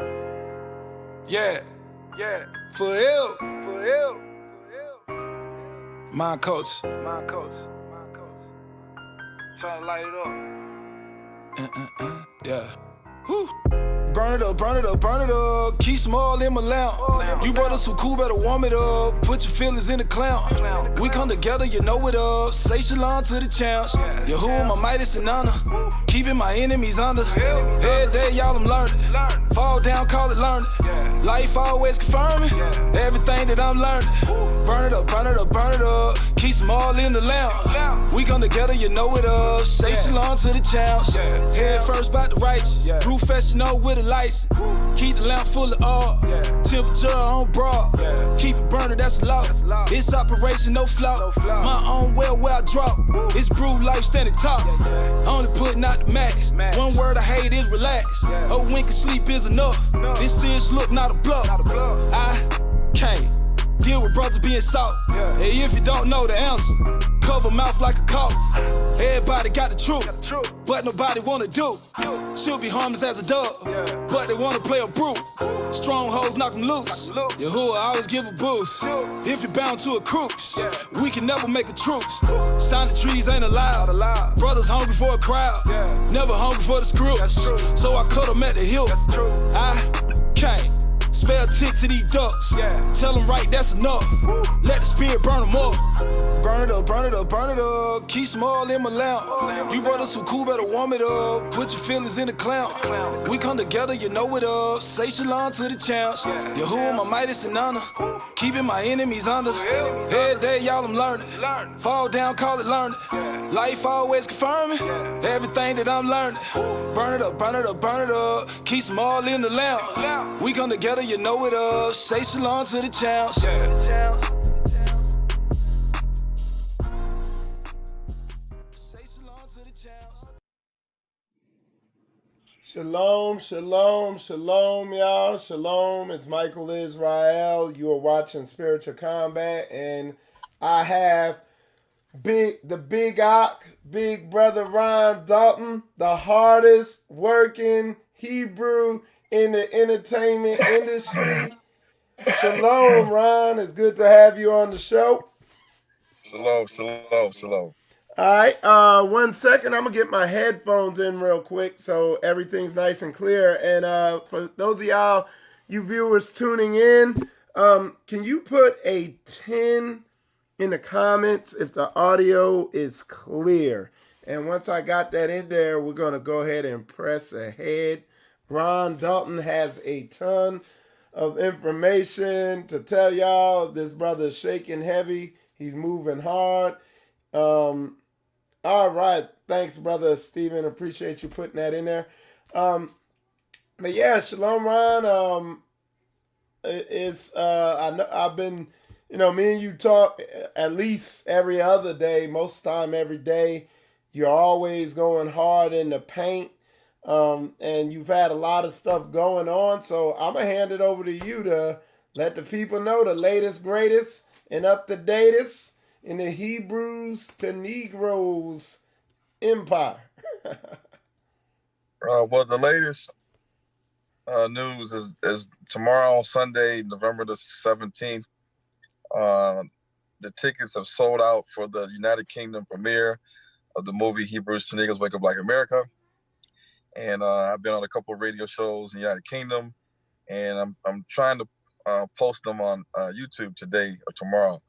Yeah, Yeah, for ill, for real. my coach. My coach. Trying to light it up. Yeah. Whew. Burn it up, burn it up, burn it up. Keep small in my lamp. You brothers who cool better warm it up. Put your feelings in the clown. We come together, you know it up. Say shalom to the champs. Yahuwah, my Midas and honor. Keeping my enemies under. Every day, y'all, I'm learning. Fall down, call it learning. Life always confirming everything that I'm learning. Burn it up, burn it up, burn it up. Keep small in the lamp. We come together, you know it up. Say shalom to the champs. Head first about the righteous. Professional with a license. Keep the lamp full of oil. Temperature on broad. Keep it burning, that's a law. It's operation, no flaw. My own well where I drop. It's brewed life standing top. Only putting out the max. One word I hate is relax. A wink of sleep is enough. This serious look, not a bluff. I can't deal with brothers being soft. Hey, if you don't know the answer, cover mouth like a cough. Everybody got the truth, but nobody wanna do. Should be harmless as a dove, but they wanna play a brute. Strongholds knock them loose. Yahuwah always give a boost. If you're bound to a cruise, we can never make a truce. Signing trees ain't allowed. Brothers hungry for a crowd, never hungry for the scripts. So I cut them at the hill. I can't spell ticks and eat ducks. Tell them right, that's enough. Let the spirit burn them up. Burn it up, burn it up, burn it up. Keep small in my lamp. You brothers who cool better warm it up. Put your feelings in the clown. We come together, you know it up. Say shalom to the champs. Yahuwah, my Midas and honor. Keeping my enemies under. Every day, y'all, I'm learning. Fall down, call it learning. Life always confirming everything that I'm learning. Burn it up, burn it up, burn it up. Keep small in the lamp. We come together, you know it up. Say shalom to the champs. Shalom, shalom, shalom, y'all. Shalom. It's Michael Israel. You are watching Spiritual Combat, and I have the big Ock, big brother Ron Dalton, the hardest working Hebrew in the entertainment industry. Shalom, Ron. It's good to have you on the show. Shalom. All right, 1 second. I'm gonna get my headphones in real quick so everything's nice and clear. And for those of y'all, you viewers tuning in, can you put a 10 in the comments if the audio is clear? And once I got that in there, we're gonna go ahead and press ahead. Ron Dalton has a ton of information to tell y'all. This brother's shaking heavy. He's moving hard. All right. Thanks, brother Stephen. Appreciate you putting that in there. But yeah, Shalom, Ron. I know I've been, me and you talk at least every other day, most of the time every day. You're always going hard in the paint. And you've had a lot of stuff going on. So I'm going to hand it over to you to let the people know the latest, greatest, and up-to-datest in the Hebrews to Negroes empire. Well, the latest news is tomorrow, Sunday, November the 17th. The tickets have sold out for the United Kingdom premiere of the movie Hebrews to Negroes Wake Up Black America. And I've been on a couple of radio shows in the United Kingdom, and I'm trying to post them on YouTube today or tomorrow,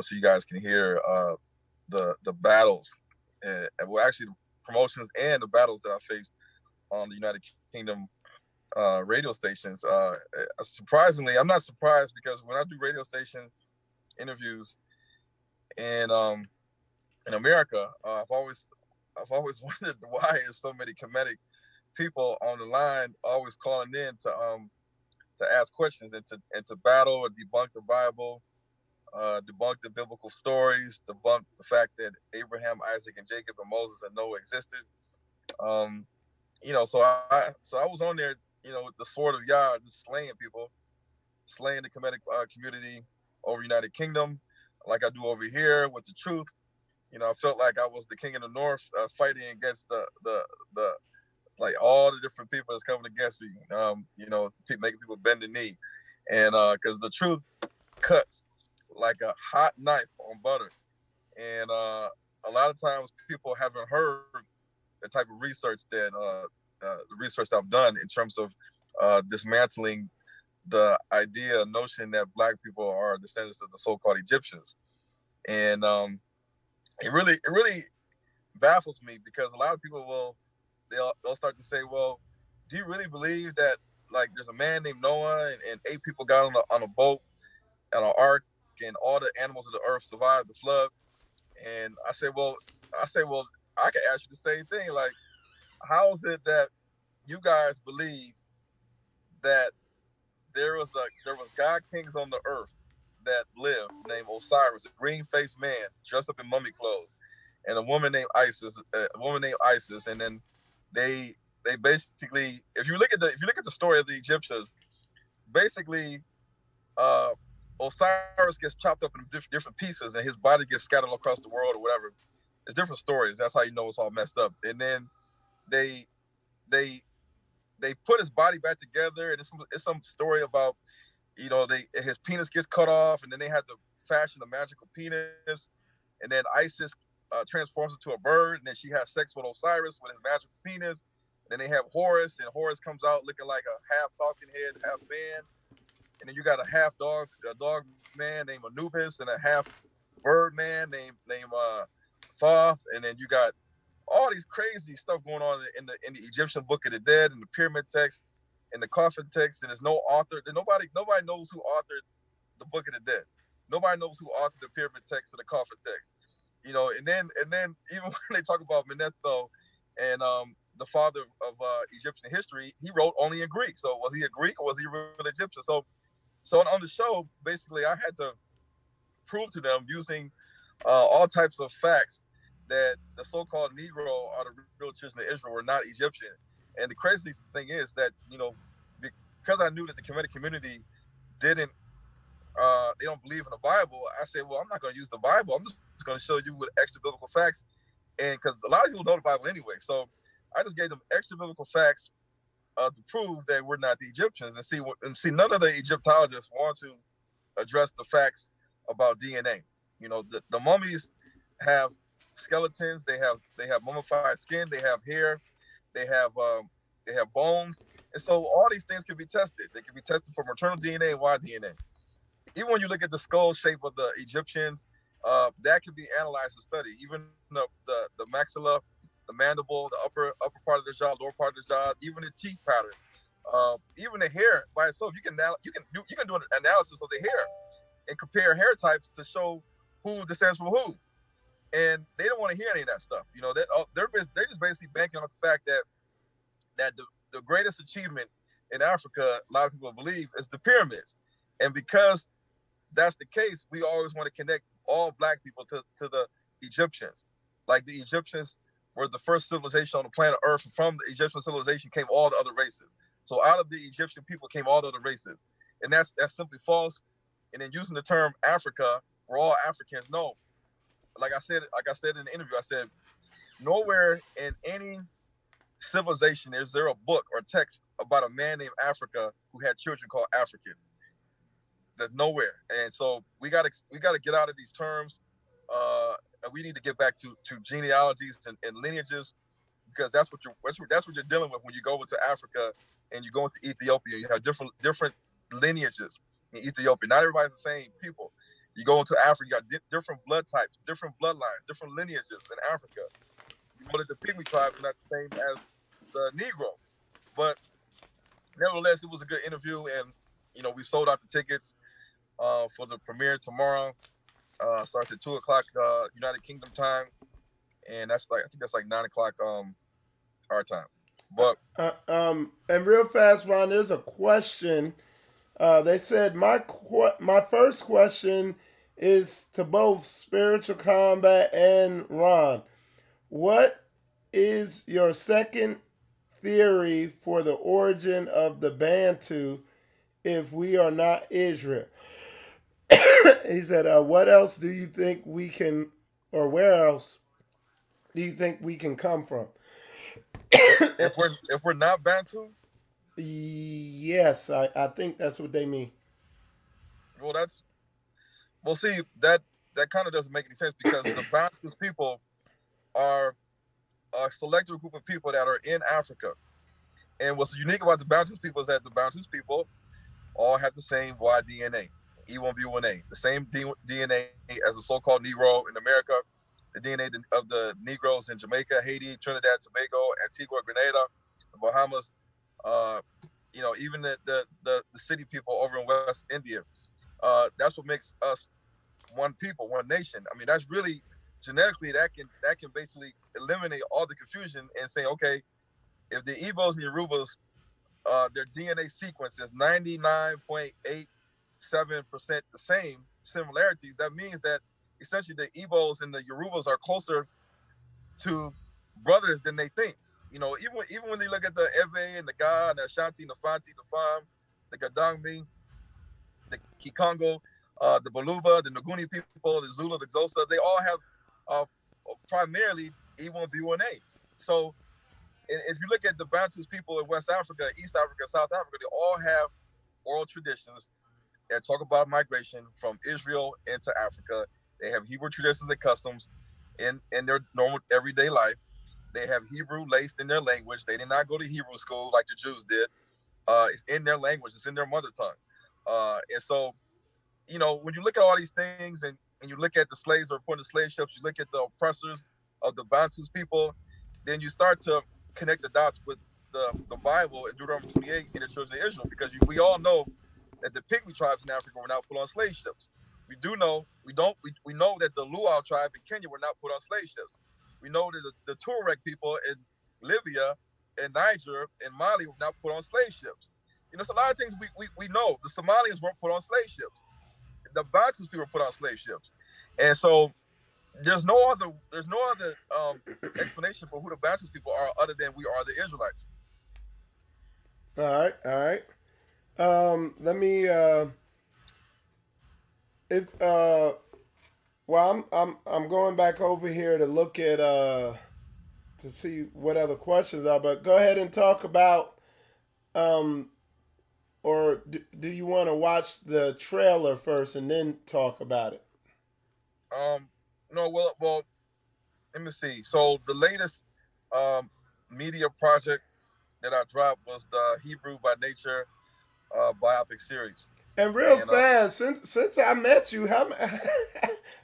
so you guys can hear the battles, well, actually the promotions and the battles that I faced on the United Kingdom radio stations. Surprisingly, I'm not surprised, because when I do radio station interviews in America, I've always wondered why there's so many Kemetic people on the line, always calling in to ask questions and to battle or debunk the Bible, debunk the biblical stories, debunk the fact that Abraham, Isaac, and Jacob, and Moses and Noah existed. So I was on there, with the sword of Yah, just slaying people, slaying the Kemetic community over United Kingdom, like I do over here with the truth. I felt like I was the king of the north, fighting against the like all the different people that's coming against you. Making people bend the knee, and because the truth cuts like a hot knife on butter, and a lot of times people haven't heard the type of research that the research I've done in terms of dismantling the notion that Black people are descendants of the so-called Egyptians, and it really baffles me because a lot of people they'll start to say, well, do you really believe that like there's a man named Noah and 8 people got on a boat on an ark and all the animals of the earth survived the flood? And I well, I can ask you the same thing. Like, how is it that you guys believe that there was god kings on the earth that lived named Osiris, a green-faced man dressed up in mummy clothes, and a woman named Isis, and then they basically, if you look at the story of the Egyptians, basically Osiris gets chopped up in different pieces and his body gets scattered across the world or whatever. It's different stories. That's how you know it's all messed up. And then they put his body back together, and it's some story about, his penis gets cut off, and then they had to fashion a magical penis, and then Isis transforms into a bird, and then she has sex with Osiris with his magical penis. And then they have Horus, and Horus comes out looking like a half falcon head, half man. And then you got a dog man named Anubis, and a half bird man named Thoth. And then you got all these crazy stuff going on in the Egyptian Book of the Dead, and the pyramid text, and the coffin text. And there's no author. Nobody knows who authored the Book of the Dead. Nobody knows who authored the pyramid text or the coffin text. And then even when they talk about Manetho and the father of Egyptian history, he wrote only in Greek. So was he a Greek or was he real Egyptian? So on the show, basically, I had to prove to them using all types of facts that the so-called Negro or the real children of Israel were not Egyptian. And the craziest thing is that, because I knew that the Kemetic community didn't, they don't believe in the Bible, I said, well, I'm not going to use the Bible. I'm just going to show you with extra biblical facts. And because a lot of people know the Bible anyway. So I just gave them extra biblical facts to prove that we're not the Egyptians, and see none of the Egyptologists want to address the facts about DNA. The mummies have skeletons, they have mummified skin, they have hair, they have bones, and so all these things can be tested. They can be tested for maternal DNA and Y DNA. Even when you look at the skull shape of the Egyptians, that can be analyzed and studied. Even the maxilla, the mandible, the upper part of the jaw, lower part of the jaw, even the teeth patterns, even the hair by itself. You can do an analysis of the hair and compare hair types to show who descends from who. And they don't want to hear any of that stuff. They're just basically banking on the fact that the greatest achievement in Africa, a lot of people believe, is the pyramids. And because that's the case, we always want to connect all Black people to the Egyptians. Like the Egyptians were the first civilization on the planet Earth. And from the Egyptian civilization came all the other races. So out of the Egyptian people came all the other races. And that's simply false. And then using the term Africa, we're all Africans. No. Like I said in the interview, I said, nowhere in any civilization is there a book or text about a man named Africa who had children called Africans. There's nowhere. And so we gotta get out of these terms. We need to get back to genealogies and lineages, because that's what you're dealing with when you go into Africa and you go into Ethiopia. You have different lineages in Ethiopia. Not everybody's the same people. You go into Africa, you got different blood types, different bloodlines, different lineages in Africa. You go to the Pygmy tribe, they're not the same as the Negro. But nevertheless, it was a good interview, and we sold out the tickets for the premiere tomorrow. Starts at 2:00 United Kingdom time, and I think that's like 9:00 our time. But and real fast, Ron, there's a question. They said my first question is to both Spiritual Combat and Ron. What is your second theory for the origin of the Bantu if we are not Israel? He said, what else do you think we can, or where else do you think we can come from? if we're not Bantu, Yes, I think that's what they mean. well, see that kind of doesn't make any sense because the Bantu people are a selected group of people that are in Africa. And what's unique about the Bantu people is that the Bantu people all have the same Y DNA, E1B1A, the same DNA as the so-called Negro in America, the DNA of the Negroes in Jamaica, Haiti, Trinidad, Tobago, Antigua, Grenada, the Bahamas, uh, even the city people over in West India. That's what makes us one people, one nation. I mean, that's really genetically that can basically eliminate all the confusion and say, okay, if the Igbos and Yorubas, their DNA sequence is 99.87% the same similarities, that means that essentially the Igbos and the Yorubas are closer to brothers than they think. Even when they look at the Ewe and the Ga and the Ashanti and the Fanti, the Fam, the Gadangmi, the Kikongo, the Baluba, the Nguni people, the Zulu, the Xhosa, they all have primarily E1B1A. So, and if you look at the Bantus people in West Africa, East Africa, South Africa, they all have oral traditions that talk about migration from Israel into Africa. They have Hebrew traditions and customs in their normal everyday life. They have Hebrew laced in their language. They did not go to Hebrew school like the Jews did. It's in their language. It's in their mother tongue. And so, when you look at all these things and you look at the slaves that were put in the slave ships, you look at the oppressors of the Bantus people, then you start to connect the dots with the Bible in Deuteronomy 28 in the children of Israel, because we all know that the Pygmy tribes in Africa were not put on slave ships. We know that the Luau tribe in Kenya were not put on slave ships. We know that the Tuareg people in Libya and Niger and Mali were not put on slave ships. It's a lot of things we know. The Somalians weren't put on slave ships. The Bantus people were put on slave ships, and so there's no other explanation for who the Bantus people are other than we are the Israelites. All right. Let me if well, I'm going back over here to look at to see what other questions are, but go ahead and talk about or do you want to watch the trailer first and then talk about it? No, well, let me see. So the latest media project that I dropped was the Hebrew by Nature biopic series. And real fast, since I met you, how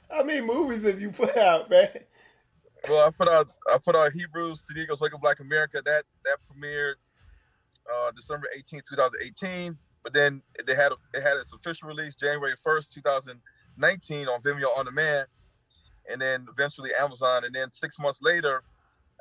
how many movies have you put out, man? Well, I put out Hebrews to the Eagles, Wake Up Black America. That premiered December 18th, 2018. But then it had its official release January 1st, 2019 on Vimeo On Demand, and then eventually Amazon. And then 6 months later,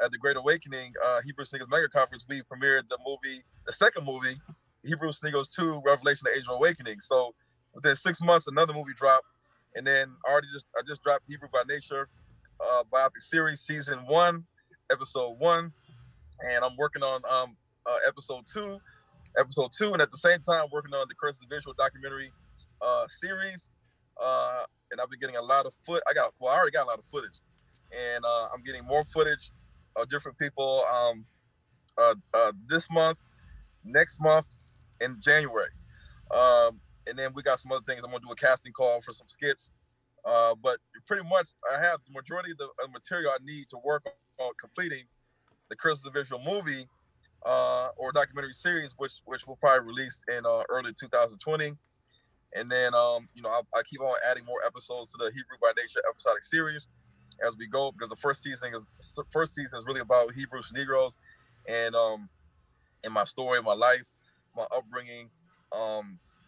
at the Great Awakening Hebrew Sneakers Mega Conference, we premiered the second movie, Hebrew Sneakers 2, Revelation of Age of Awakening. So within 6 months, another movie dropped. And then I just dropped Hebrew by Nature biopic series, season 1, episode 1. And I'm working on episode 2, and at the same time working on the Curses of Visual documentary series. And I've been getting a lot of I already got a lot of footage, and I'm getting more footage of different people this month, next month, in January. And then we got some other things. I'm gonna do a casting call for some skits. But pretty much, I have the majority of the material I need to work on completing the Curses of Visual movie or documentary series, which will probably release in early 2020. And then I keep on adding more episodes to the Hebrew by Nature episodic series as we go, because the first season is really about Hebrews and Negroes and my story, my life, my upbringing,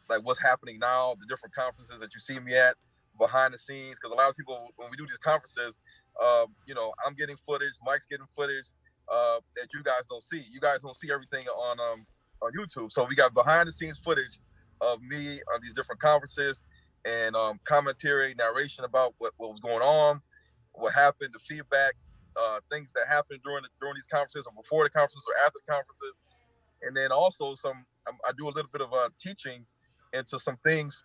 like what's happening now, the different conferences that you see me at behind the scenes. Because a lot of people, when we do these conferences, I'm getting footage, Mike's getting footage that you guys don't see. You guys don't see everything on YouTube. So we got behind the scenes footage of me on these different conferences and commentary, narration about what was going on, what happened, the feedback, things that happened during these conferences or before the conferences or after the conferences. And then also I do a little bit of teaching into some things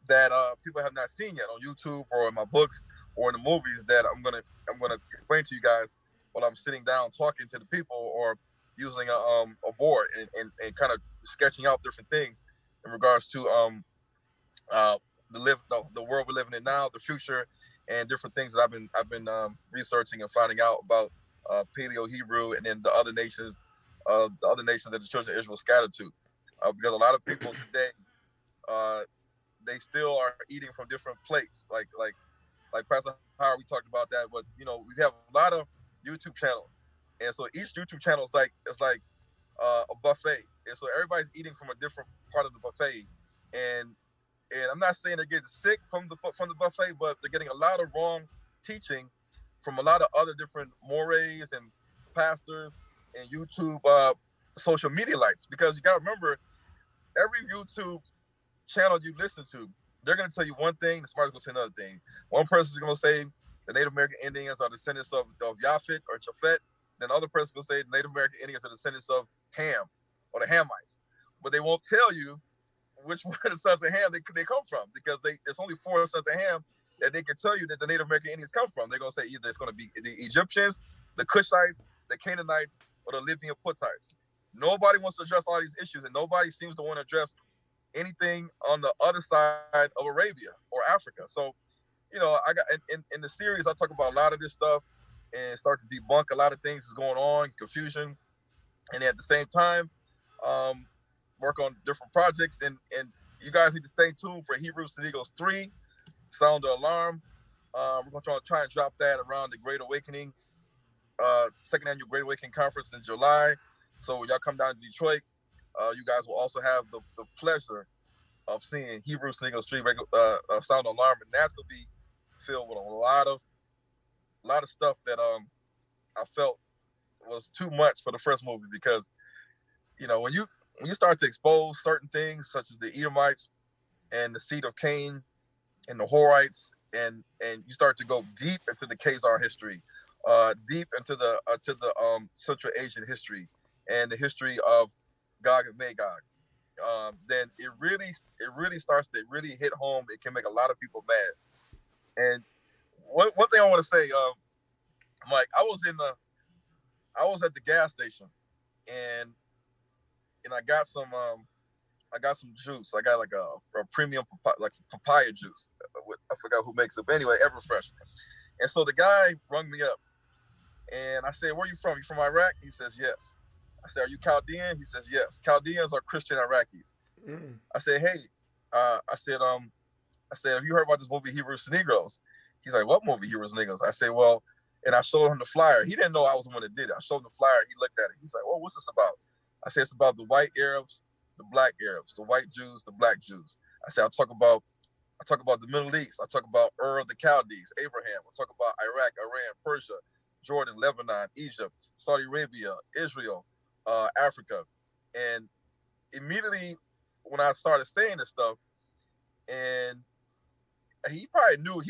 that people have not seen yet on YouTube or in my books or in the movies that I'm gonna explain to you guys while I'm sitting down talking to the people or using a board and kind of sketching out different things in regards to the world we're living in now, the future, and different things that I've been researching and finding out about Paleo Hebrew and then the other nations that the children of Israel scattered to, because a lot of people today they still are eating from different plates, like Pastor Howard, we talked about that, but we have a lot of YouTube channels, and so each YouTube channel is like a buffet, and so everybody's eating from a different part of the buffet, and I'm not saying they're getting sick from the buffet, but they're getting a lot of wrong teaching from a lot of other different mores and pastors and YouTube social media lights, because you got to remember, every YouTube channel you listen to, they're going to tell you one thing, the somebody's going to say another thing. One person's going to say the Native American Indians are descendants of Yaphet or Japhet. Then the other person's going to say the Native American Indians are descendants of Ham or the Hamites. But they won't tell you which one of the sons of Ham they come from, because there's only 4 sons of Ham that they can tell you that the Native American Indians come from. They're going to say either it's going to be the Egyptians, the Cushites, the Canaanites, or the Libyan Puttites. Nobody wants to address all these issues, and nobody seems to want to address anything on the other side of Arabia or Africa. So, I got in the series, I talk about a lot of this stuff and start to debunk a lot of things that's going on, confusion, and at the same time, work on different projects. And you guys need to stay tuned for Hebrews and Eagles 3, Sound the Alarm. We're going to try and drop that around the Great Awakening, second annual Great Awakening Conference in July. So when y'all come down to Detroit, you guys will also have the pleasure of seeing Hebrews and Eagles 3 Sound the Alarm, and that's going to be filled with a lot of stuff that I felt was too much for the first movie, because when you start to expose certain things such as the Edomites and the seed of Cain and the Horites, and you start to go deep into the Khazar history, deep into the Central Asian history and the history of Gog and Magog, then it really starts to really hit home. It can make a lot of people mad. And one thing I want to say, Mike, I was at the gas station, and I got some juice. I got like a premium papaya juice. I forgot who makes it, but anyway, Everfresh. And so the guy rung me up, and I said, "Where are you from? You from Iraq?" He says, "Yes." I said, "Are you Chaldean?" He says, "Yes." Chaldeans are Christian Iraqis. I said, "Hey," I said, "Have you heard about this movie Hebrews and Negroes?" He's like, "What movie, Hebrews and Negroes?" I said, "Well," and I showed him the flyer. He didn't know I was the one that did it. I showed him the flyer. He looked at it. He's like, "Well, what's this about?" I said, "It's about the white Arabs, the black Arabs, the white Jews, the black Jews." I said, I talk about the Middle East. I talk about Ur of the Chaldees, Abraham. I talk about Iraq, Iran, Persia, Jordan, Lebanon, Egypt, Saudi Arabia, Israel, Africa. And immediately when I started saying this stuff, and he probably knew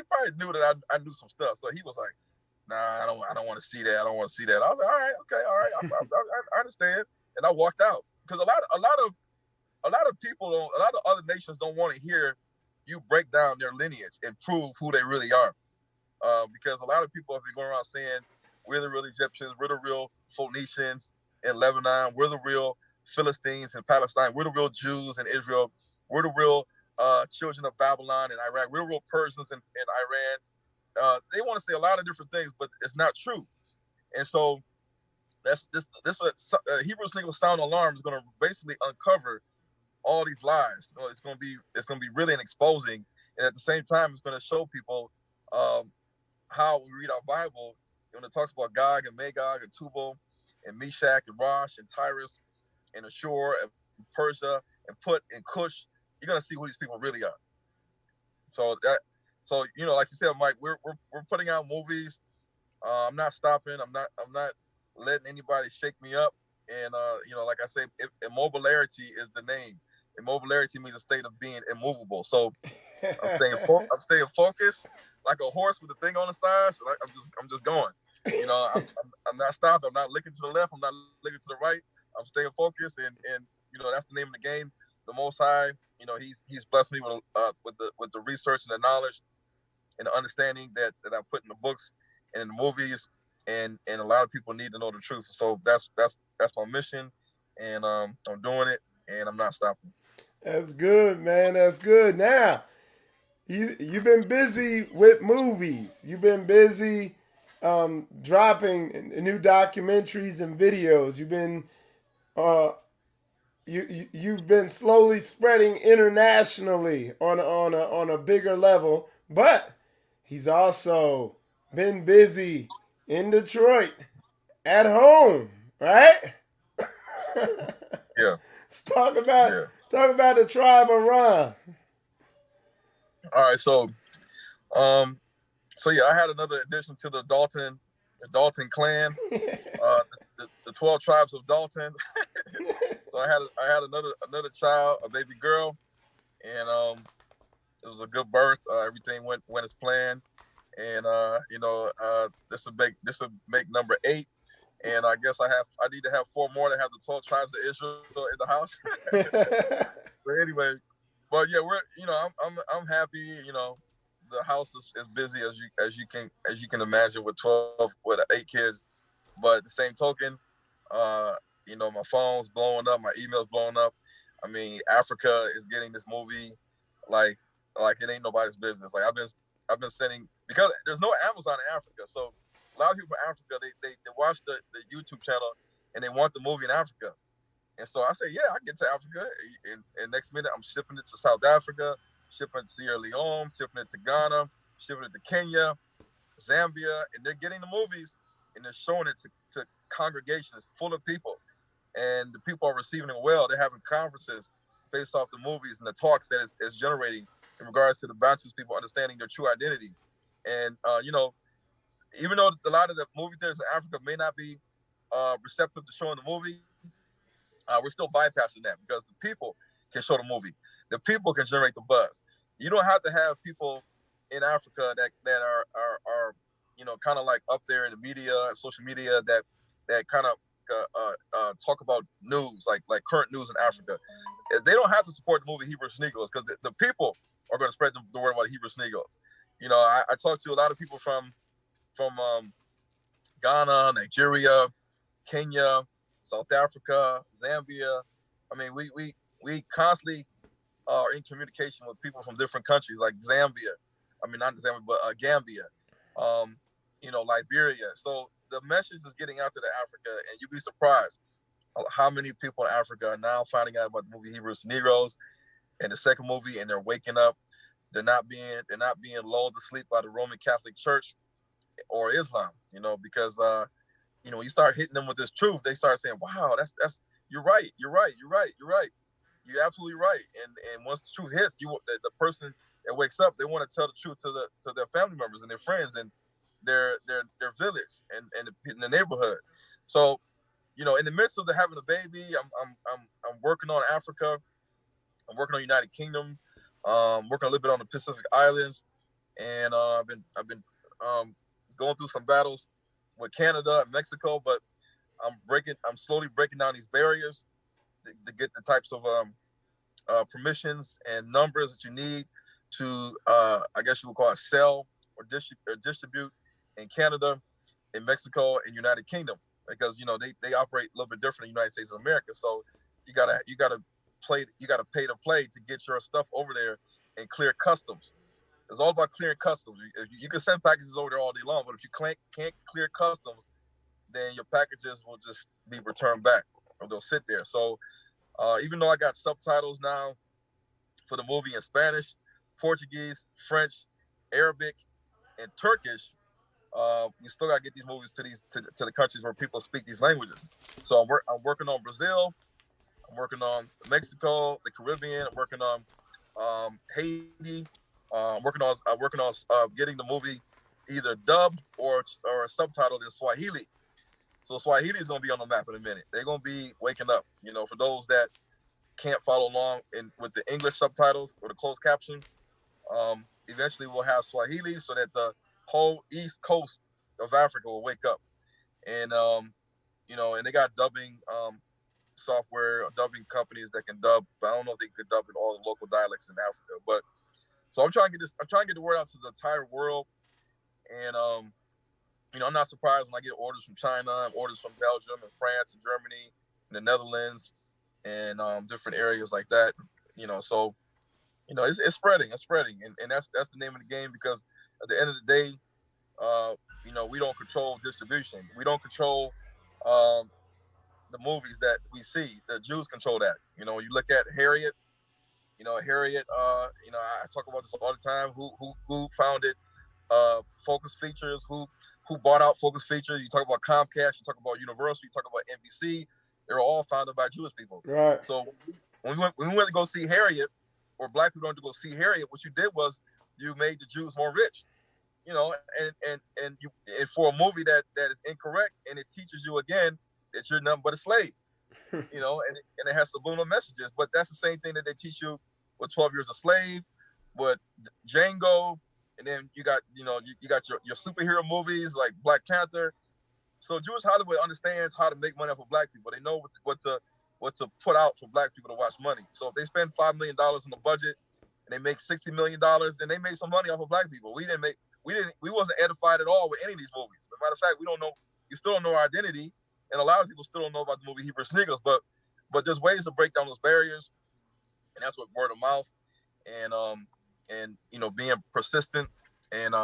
that I knew some stuff. So he was like, "Nah, I don't want to see that. I don't want to see that." I was like, "All right, okay, all right, I understand." And I walked out, because a lot of people, a lot of other nations don't want to hear you break down their lineage and prove who they really are, because a lot of people have been going around saying we're the real Egyptians, we're the real Phoenicians in Lebanon, we're the real Philistines in Palestine, we're the real Jews in Israel, we're the real children of Babylon in Iraq, we're real Persians in Iran. They want to say a lot of different things, but it's not true. And so that's what Hebrews Legal Sound Alarm is going to basically uncover all these lies. It's going to be really an exposing, and at the same time, it's going to show people how we read our Bible when it talks about Gog and Magog and Tubal and Meshach and Rosh and Tyrus and Ashur and Persia and Put and Cush. You're going to see who these people really are. So like you said, Mike, we're putting out movies. I'm not stopping. I'm not letting anybody shake me up. And like I say, immobilarity is the name. Immobilarity means a state of being immovable. So I'm staying focused like a horse with a thing on the side. So I'm just going. I'm not stopping. I'm not looking to the left. I'm not looking to the right. I'm staying focused, and that's the name of the game. The Most High, he's blessed me with the research and the knowledge and the understanding that I put in the books and in the movies and a lot of people need to know the truth. So that's my mission, and I'm doing it, and I'm not stopping. That's good, man. That's good. Now, you've been busy with movies. You've been busy dropping new documentaries and videos. You've been uh, you've been slowly spreading internationally on a bigger level. But he's also been busy in Detroit at home, right? Yeah, Let's talk about the tribe of Ron. All right, um, so yeah, I had another addition to the Dalton clan, the 12 tribes of Dalton. So I had another child, a baby girl, and it was a good birth. Everything went as planned, and this will make number 8. And I guess I need to have 4 more to have the 12 tribes of Israel in the house. But anyway, but yeah, I'm happy. The house is busy as you can imagine with 8 kids. But at the same token, my phone's blowing up, my email's blowing up. I mean, Africa is getting this movie like it ain't nobody's business. Like I've been sending, because there's no Amazon in Africa, so a lot of people in Africa they watch the YouTube channel and they want the movie in Africa. And so I say, yeah, I get to Africa, and next minute I'm shipping it to South Africa, shipping it to Sierra Leone, shipping it to Ghana, shipping it to Kenya, Zambia, and they're getting the movies and they're showing it to congregations full of people, and the people are receiving it well. They're having conferences based off the movies and the talks that it's generating in regards to the Bantus people understanding their true identity. And even though a lot of the movie theaters in Africa may not be receptive to showing the movie, we're still bypassing that because the people can show the movie. The people can generate the buzz. You don't have to have people in Africa that are kind of like up there in the media and social media that kind of talk about news, like current news in Africa. They don't have to support the movie Hebrew Negroes, because the people are going to spread the word about Hebrew Negroes. I talked to a lot of people from Ghana, Nigeria, Kenya, South Africa, Zambia. I mean, we constantly are in communication with people from different countries, like Zambia. I mean, not Zambia, but Gambia, Liberia. So the message is getting out to the Africa, and you'd be surprised how many people in Africa are now finding out about the movie Hebrews Negroes and the second movie, and they're waking up. They're not being lulled to sleep by the Roman Catholic Church or Islam, because when you start hitting them with this truth, they start saying, "Wow, that's you're right, you're absolutely right." And once the truth hits, the person that wakes up, they want to tell the truth to their family members and their friends and their village and in the neighborhood. So, in the midst of having a baby, I'm working on Africa. I'm working on United Kingdom. Working a little bit on the Pacific Islands, and I've been going through some battles with Canada and Mexico, but I'm slowly breaking down these barriers to get the types of permissions and numbers that you need to, I guess you would call it, sell or distribute in Canada, in Mexico, and United Kingdom, because they operate a little bit different in the United States of America. So you gotta pay to play to get your stuff over there and clear customs. It's all about clearing customs. You can send packages over there all day long, but if you can't clear customs, then your packages will just be returned back, or they'll sit there. So even though I got subtitles now for the movie in Spanish, Portuguese, French, Arabic, and Turkish, we still got to get these movies to the countries where people speak these languages. So I'm working on Brazil. I'm working on Mexico, the Caribbean. I'm working on Haiti. I'm working on getting the movie either dubbed or subtitled in Swahili. So Swahili is going to be on the map in a minute. They're going to be waking up. For those that can't follow along with the English subtitles or the closed caption, eventually we'll have Swahili so that the whole East Coast of Africa will wake up. And and they got dubbing software, dubbing companies that can dub, but I don't know if they could dub in all the local dialects in Africa. But so I'm trying to get the word out to the entire world, and I'm not surprised when I get orders from China, orders from Belgium and France and Germany and the Netherlands and different areas like that. So it's spreading, and that's the name of the game, because at the end of the day, we don't control distribution. We don't control the movies that we see. The Jews control that. When you look at Harriet, Harriet. I talk about this all the time. Who founded Focus Features? Who bought out Focus Features? You talk about Comcast. You talk about Universal. You talk about NBC. They were all founded by Jewish people. Right. So when we went to go see Harriet, or black people went to go see Harriet, what you did was you made the Jews more rich. And for a movie that is incorrect, and it teaches you again that you're nothing but a slave. And it has subliminal messages. But that's the same thing that they teach you with 12 Years a Slave, with Django, and then you got you got your superhero movies like Black Panther. So Jewish Hollywood understands how to make money off of black people. They know what to put out for black people to watch money. So if they spend $5 million in the budget and they make $60 million, then they made some money off of black people. We wasn't edified at all with any of these movies. As a matter of fact, we still don't know our identity, and a lot of people still don't know about the movie Hebrew Sniggers. But there's ways to break down those barriers, and that's what word of mouth and being persistent and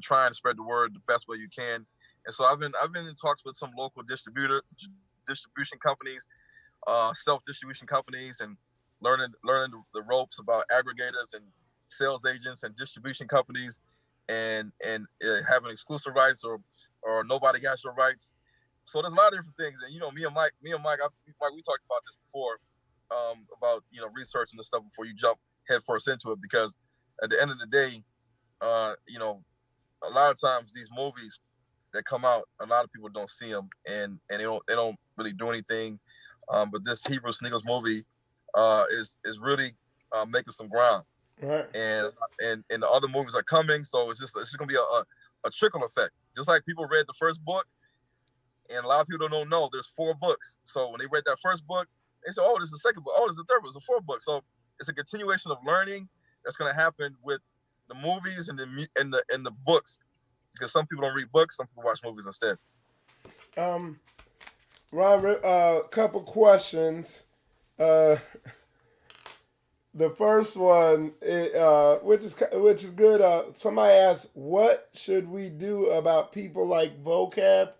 trying to spread the word the best way you can. And so I've been in talks with some local distribution companies, self-distribution companies, and learning the ropes about aggregators and sales agents and distribution companies, and having exclusive rights or nobody got your rights. So there's a lot of different things. And me and Mike, we talked about this before, about researching the stuff before you jump headfirst into it, because at the end of the day, a lot of times these movies that come out, a lot of people don't see them, and they don't really do anything. But this Hebrew Sniggers movie is really making some ground. Right. And the other movies are coming, so it's just gonna be a trickle effect. Just like people read the first book, and a lot of people don't know there's 4 books. So when they read that first book, they say, "Oh, this is the second book. Oh, this is the third book. It's a 4th book." So it's a continuation of learning that's gonna happen with the movies and the books, because some people don't read books, some people watch movies instead. Ron, couple questions. The first one, which is good. Somebody asked, "What should we do about people like Vocab?"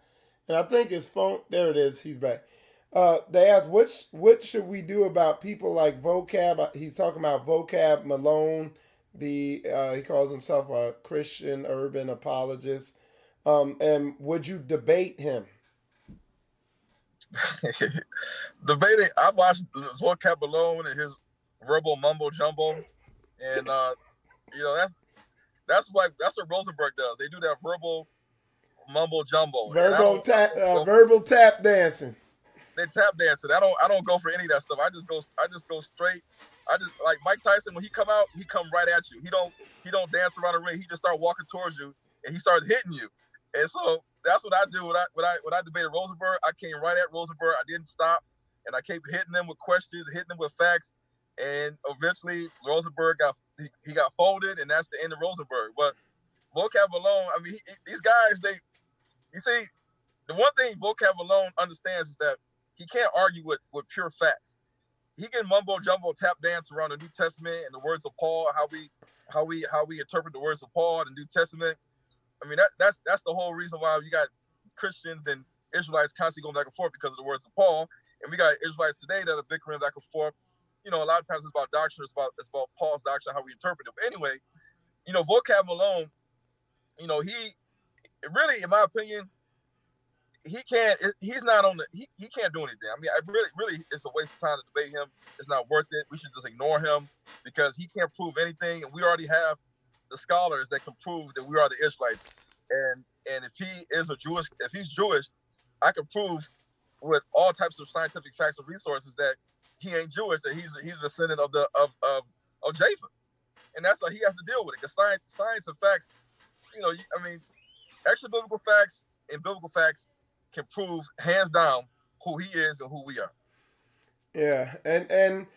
And I think his phone. There it is. He's back. They asked, "What should we do about people like Vocab?" He's talking about Vocab Malone. He calls himself a Christian urban apologist. And would you debate him? Debating, I watched Vocab Malone and his verbal mumbo jumbo, and that's what Rosenberg does. They do that verbal mumbo jumbo. Verbal tap dancing. They tap dancing. I don't go for any of that stuff. I just go straight. I just, like Mike Tyson, when he come out, he come right at you. He don't dance around the ring. He just start walking towards you, and he starts hitting you. And so that's what I do. When I debated Rosenberg, I came right at Rosenberg. I didn't stop, and I kept hitting them with questions, hitting them with facts, and eventually Rosenberg got folded, and that's the end of Rosenberg. But Vocab Malone, I mean, these guys, you see, the one thing Vocab Malone understands is that he can't argue with pure facts. He can mumbo jumbo tap dance around the New Testament and the words of Paul, how we interpret the words of Paul in the New Testament. I mean, that's the whole reason why you got Christians and Israelites constantly going back and forth, because of the words of Paul, and we got Israelites today that are bickering back and forth. A lot of times it's about doctrine, it's about Paul's doctrine, how we interpret it. But anyway, Vocab Malone, he really, in my opinion, he can't do anything. I mean, I really, it's a waste of time to debate him. It's not worth it. We should just ignore him, because he can't prove anything, and we already have the scholars that can prove that we are the Israelites. And if he's Jewish, I can prove with all types of scientific facts and resources that he ain't Jewish, that he's a descendant of Japheth. And that's how he has to deal with it. Because science and facts, extra biblical facts and biblical facts can prove hands down who he is and who we are. Yeah, and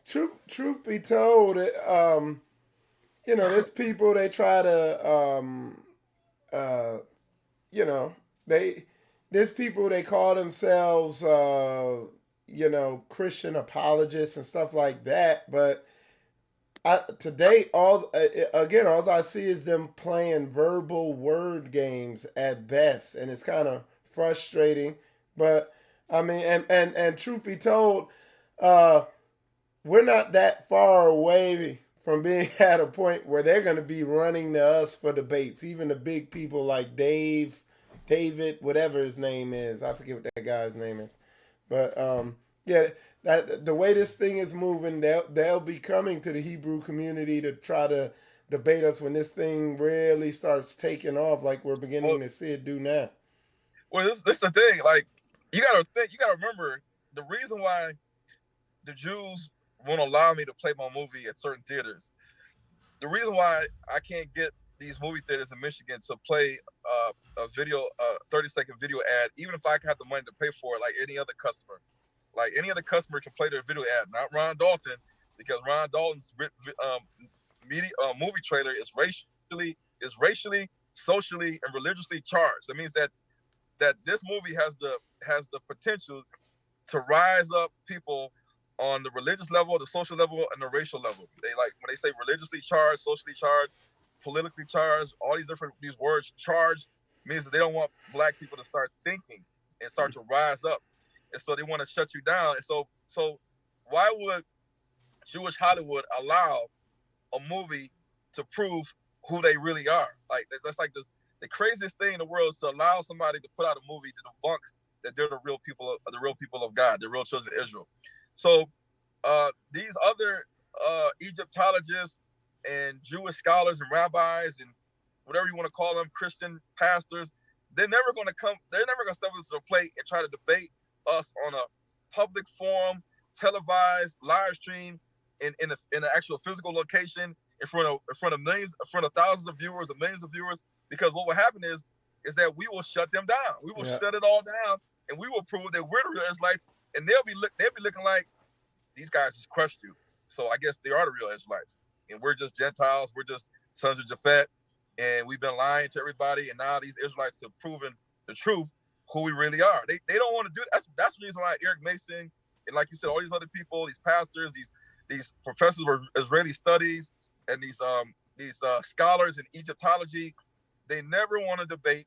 truth be told, there's people, they try to you know, there's people, they call themselves, Christian apologists and stuff like that. But today, all I see is them playing verbal word games at best, and it's kind of frustrating. But I mean, and truth be told, uh, we're not that far away from being at a point where they're going to be running to us for debates. Even the big people like David, whatever his name is, I forget what that guy's name is, but yeah, that the way this thing is moving, they'll be coming to the Hebrew community to try to debate us when this thing really starts taking off, like we're beginning to see it do now. Well, this is the thing. Like, you gotta remember the reason why the Jews won't allow me to play my movie at certain theaters. The reason why I can't get these movie theaters in Michigan to play a 30-second video ad, even if I have the money to pay for it, like any other customer. Like, any other customer can play their video ad, not Ron Dalton, because Ron Dalton's movie trailer is racially, socially, and religiously charged. That means that this movie has the potential to rise up people on the religious level, the social level, and the racial level. They, like, when they say religiously charged, socially charged, politically charged, all these words, charged, means that they don't want black people to start thinking and start to rise up. And so they want to shut you down. And so why would Jewish Hollywood allow a movie to prove who they really are? Like, that's like the craziest thing in the world, is to allow somebody to put out a movie that debunks that they're the real people of God, the real children of Israel. So these other Egyptologists and Jewish scholars and rabbis and whatever you want to call them, Christian pastors, they're never going to step up to the plate and try to debate us on a public forum, televised, live stream, in an actual physical location, in front of millions, in front of thousands of viewers or millions of viewers. Because what will happen is that we will shut them down. We will shut it all down, and we will prove that we're the real Israelites, and they'll be looking like, these guys just crushed you. So I guess they are the real Israelites, and we're just Gentiles. We're just sons of Japhet, and we've been lying to everybody. And now these Israelites have proven the truth, who we really are. They don't want to do that. That's the reason why Eric Mason and, like you said, all these other people, these pastors, these professors of Israeli studies, and these scholars in Egyptology, they never want to debate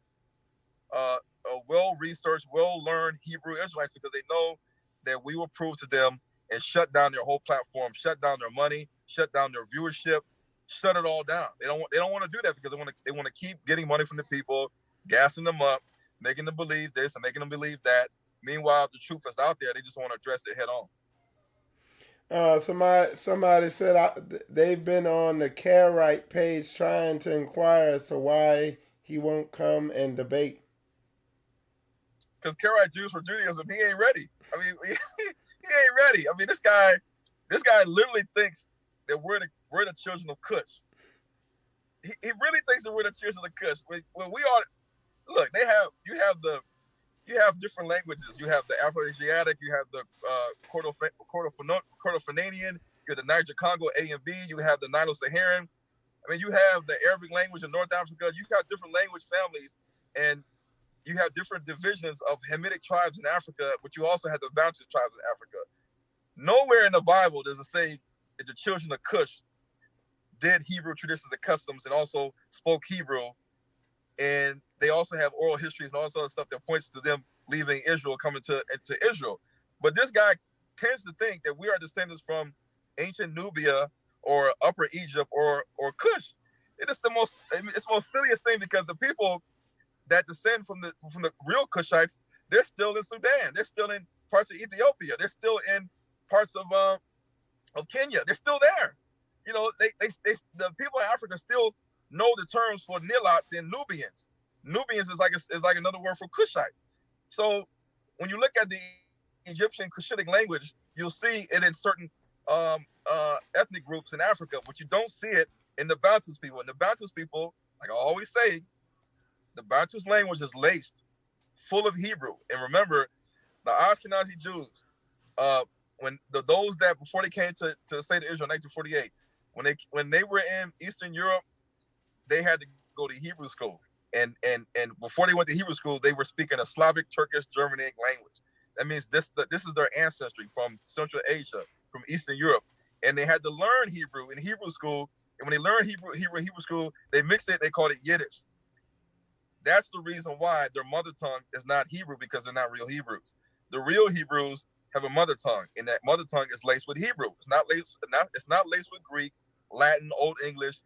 a well-researched, well-learned Hebrew Israelites, because they know that we will prove to them and shut down their whole platform, shut down their money, shut down their viewership, shut it all down. They don't want to do that, because they want to keep getting money from the people, gassing them up, making them believe this and making them believe that. Meanwhile, the truth is out there. They just want to address it head on. Somebody said they've been on the Karite page trying to inquire as to why he won't come and debate. Because Karite Jews for Judaism, he ain't ready. I mean, he ain't ready. I mean, this guy literally thinks that we're the children of Cush. He really thinks that we're the children of Cush. When we are, look, you have different languages. You have the Afro-Asiatic, you have the Kordofanian, you have the Niger-Congo A and B, you have the Nilo-Saharan. I mean, you have the Arabic language in North Africa. You have different language families, and you have different divisions of Hamitic tribes in Africa, but you also have the Bantu tribes in Africa. Nowhere in the Bible does it say that the children of Cush did Hebrew traditions and customs and also spoke Hebrew. And they also have oral histories and all this other stuff that points to them leaving Israel, coming into Israel. But this guy tends to think that we are descendants from ancient Nubia or Upper Egypt or Cush. It's the most silliest thing, because the people that descend from the real Cushites, they're still in Sudan. They're still in parts of Ethiopia. They're still in parts of Kenya. They're still there. You know, they the people in Africa still know the terms for Nilots and Nubians. Nubians is like another word for Cushites. So when you look at the Egyptian Cushitic language, you'll see it in certain ethnic groups in Africa, but you don't see it in the Bantus people. And the Bantus people, like I always say, the Bantus language is laced full of Hebrew. And remember, the Ashkenazi Jews, when those that before they came to the state of Israel in 1948, when they were in Eastern Europe, they had to go to Hebrew school. And before they went to Hebrew school, they were speaking a Slavic, Turkish, Germanic language. That means this is their ancestry from Central Asia, from Eastern Europe, and they had to learn Hebrew in Hebrew school. And when they learned Hebrew school, they mixed it. They called it Yiddish. That's the reason why their mother tongue is not Hebrew, because they're not real Hebrews. The real Hebrews have a mother tongue, and that mother tongue is laced with Hebrew. It's not laced with Greek, Latin, Old English,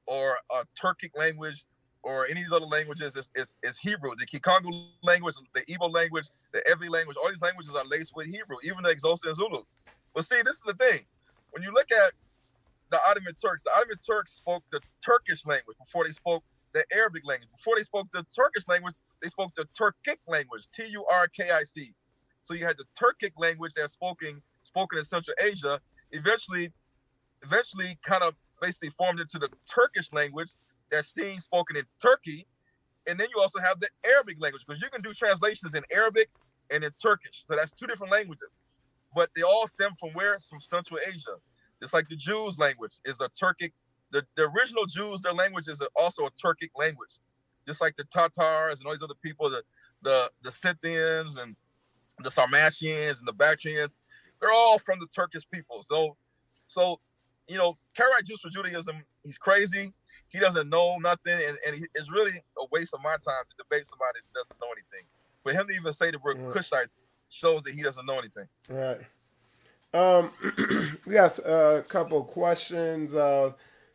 or a Turkic language, or any of these other languages. It's Hebrew. The Kikongo language, the Igbo language, the Ewe language, all these languages are laced with Hebrew, even the Xhosa and Zulu. But see, this is the thing. When you look at the Ottoman Turks spoke the Turkish language before they spoke the Arabic language. Before they spoke the Turkish language, they spoke the Turkic language, Turkic. So you had the Turkic language that's spoken in Central Asia, eventually kind of basically formed into the Turkish language that's seen spoken in Turkey. And then you also have the Arabic language, because you can do translations in Arabic and in Turkish. So that's two different languages. But they all stem from where? From Central Asia. It's like the Jews' language is a Turkic. The original Jews, their language is also a Turkic language. Just like the Tatars and all these other people, the Scythians and the Sarmatians and the Bactrians, they're all from the Turkish people. So Karaite Jews for Judaism, he's crazy. He doesn't know nothing, and it's really a waste of my time to debate somebody that doesn't know anything. For him to even say that we're Cushites shows that he doesn't know anything. Right. We got a couple questions.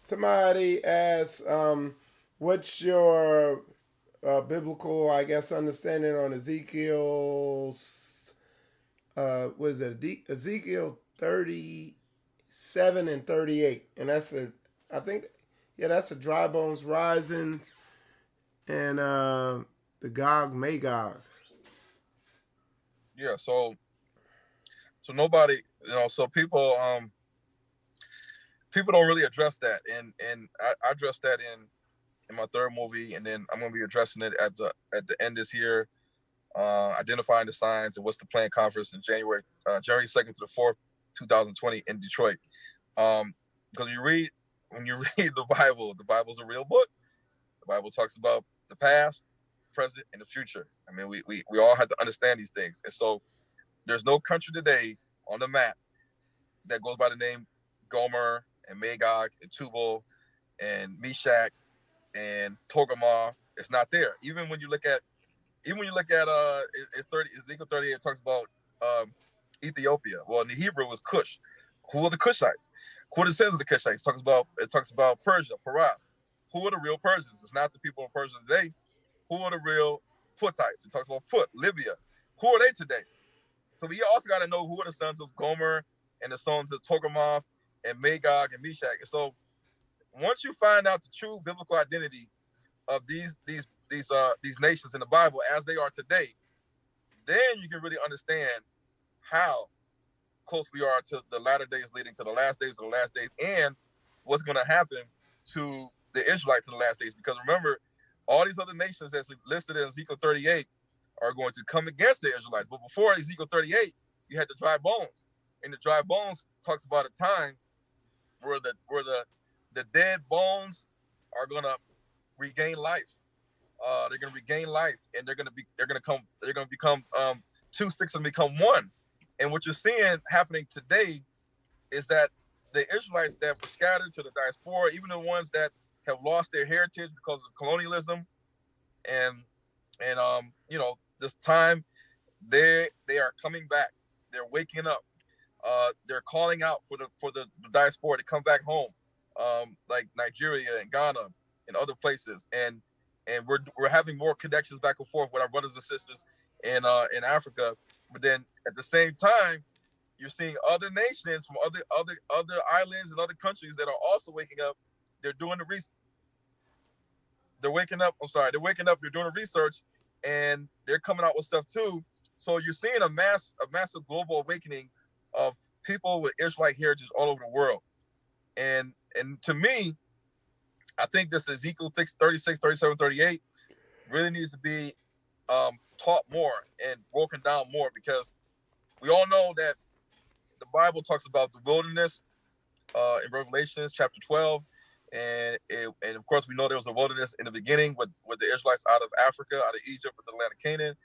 Somebody asked, what's your biblical, I guess, understanding on Ezekiel's, what is it, Ezekiel 37 and 38? And that's that's the dry bones risings and the Gog Magog. Yeah, so nobody, so people don't really address that, and I addressed that in my third movie, and then I'm going to be addressing it at the end this year, identifying the signs and what's the planned conference in January 2nd to the 4th, 2020 in Detroit. Because when you read the Bible's a real book. The Bible talks about the past, present, and the future. I mean, we all have to understand these things. And so there's no country today on the map that goes by the name Gomer and Magog and Tubal and Meshach and Togarmah. It's not there. Even when you look at Ezekiel 38, it talks about Ethiopia. Well, in the Hebrew it was Cush. Who are the Cushites? Who are the descendants of the Cushites? It talks about Persia, Paras. Who are the real Persians? It's not the people in Persia today. Who are the real Putites? It talks about Put, Libya. Who are they today? So we also got to know who are the sons of Gomer and the sons of Togarmah and Magog and Meshach. And so once you find out the true biblical identity of these nations in the Bible as they are today, then you can really understand how close we are to the latter days leading to the last days of the last days, and what's going to happen to the Israelites in the last days. Because remember, all these other nations that's listed in Ezekiel 38 are going to come against the Israelites. But before Ezekiel 38, you had the dry bones. And the dry bones talks about a time where the dead bones are going to regain life. They're going to regain life, and they're going to become two sticks and become one. And what you're seeing happening today is that the Israelites that were scattered to the diaspora, even the ones that have lost their heritage because of colonialism and this time, they are coming back. They're waking up. They're calling out for the diaspora to come back home, like Nigeria and Ghana and other places. And we're having more connections back and forth with our brothers and sisters in Africa. But then at the same time, you're seeing other nations from other islands and other countries that are also waking up. They're doing the research. They're waking up. They're doing the research, and they're coming out with stuff too. So you're seeing a massive global awakening of people with Israelite heritage all over the world. And to me, I think this Ezekiel 36, 37, 38 really needs to be taught more and broken down more, because we all know that the Bible talks about the wilderness in Revelation chapter 12, and of course we know there was a wilderness in the beginning with the Israelites out of Africa, out of Egypt, with the land of Canaan,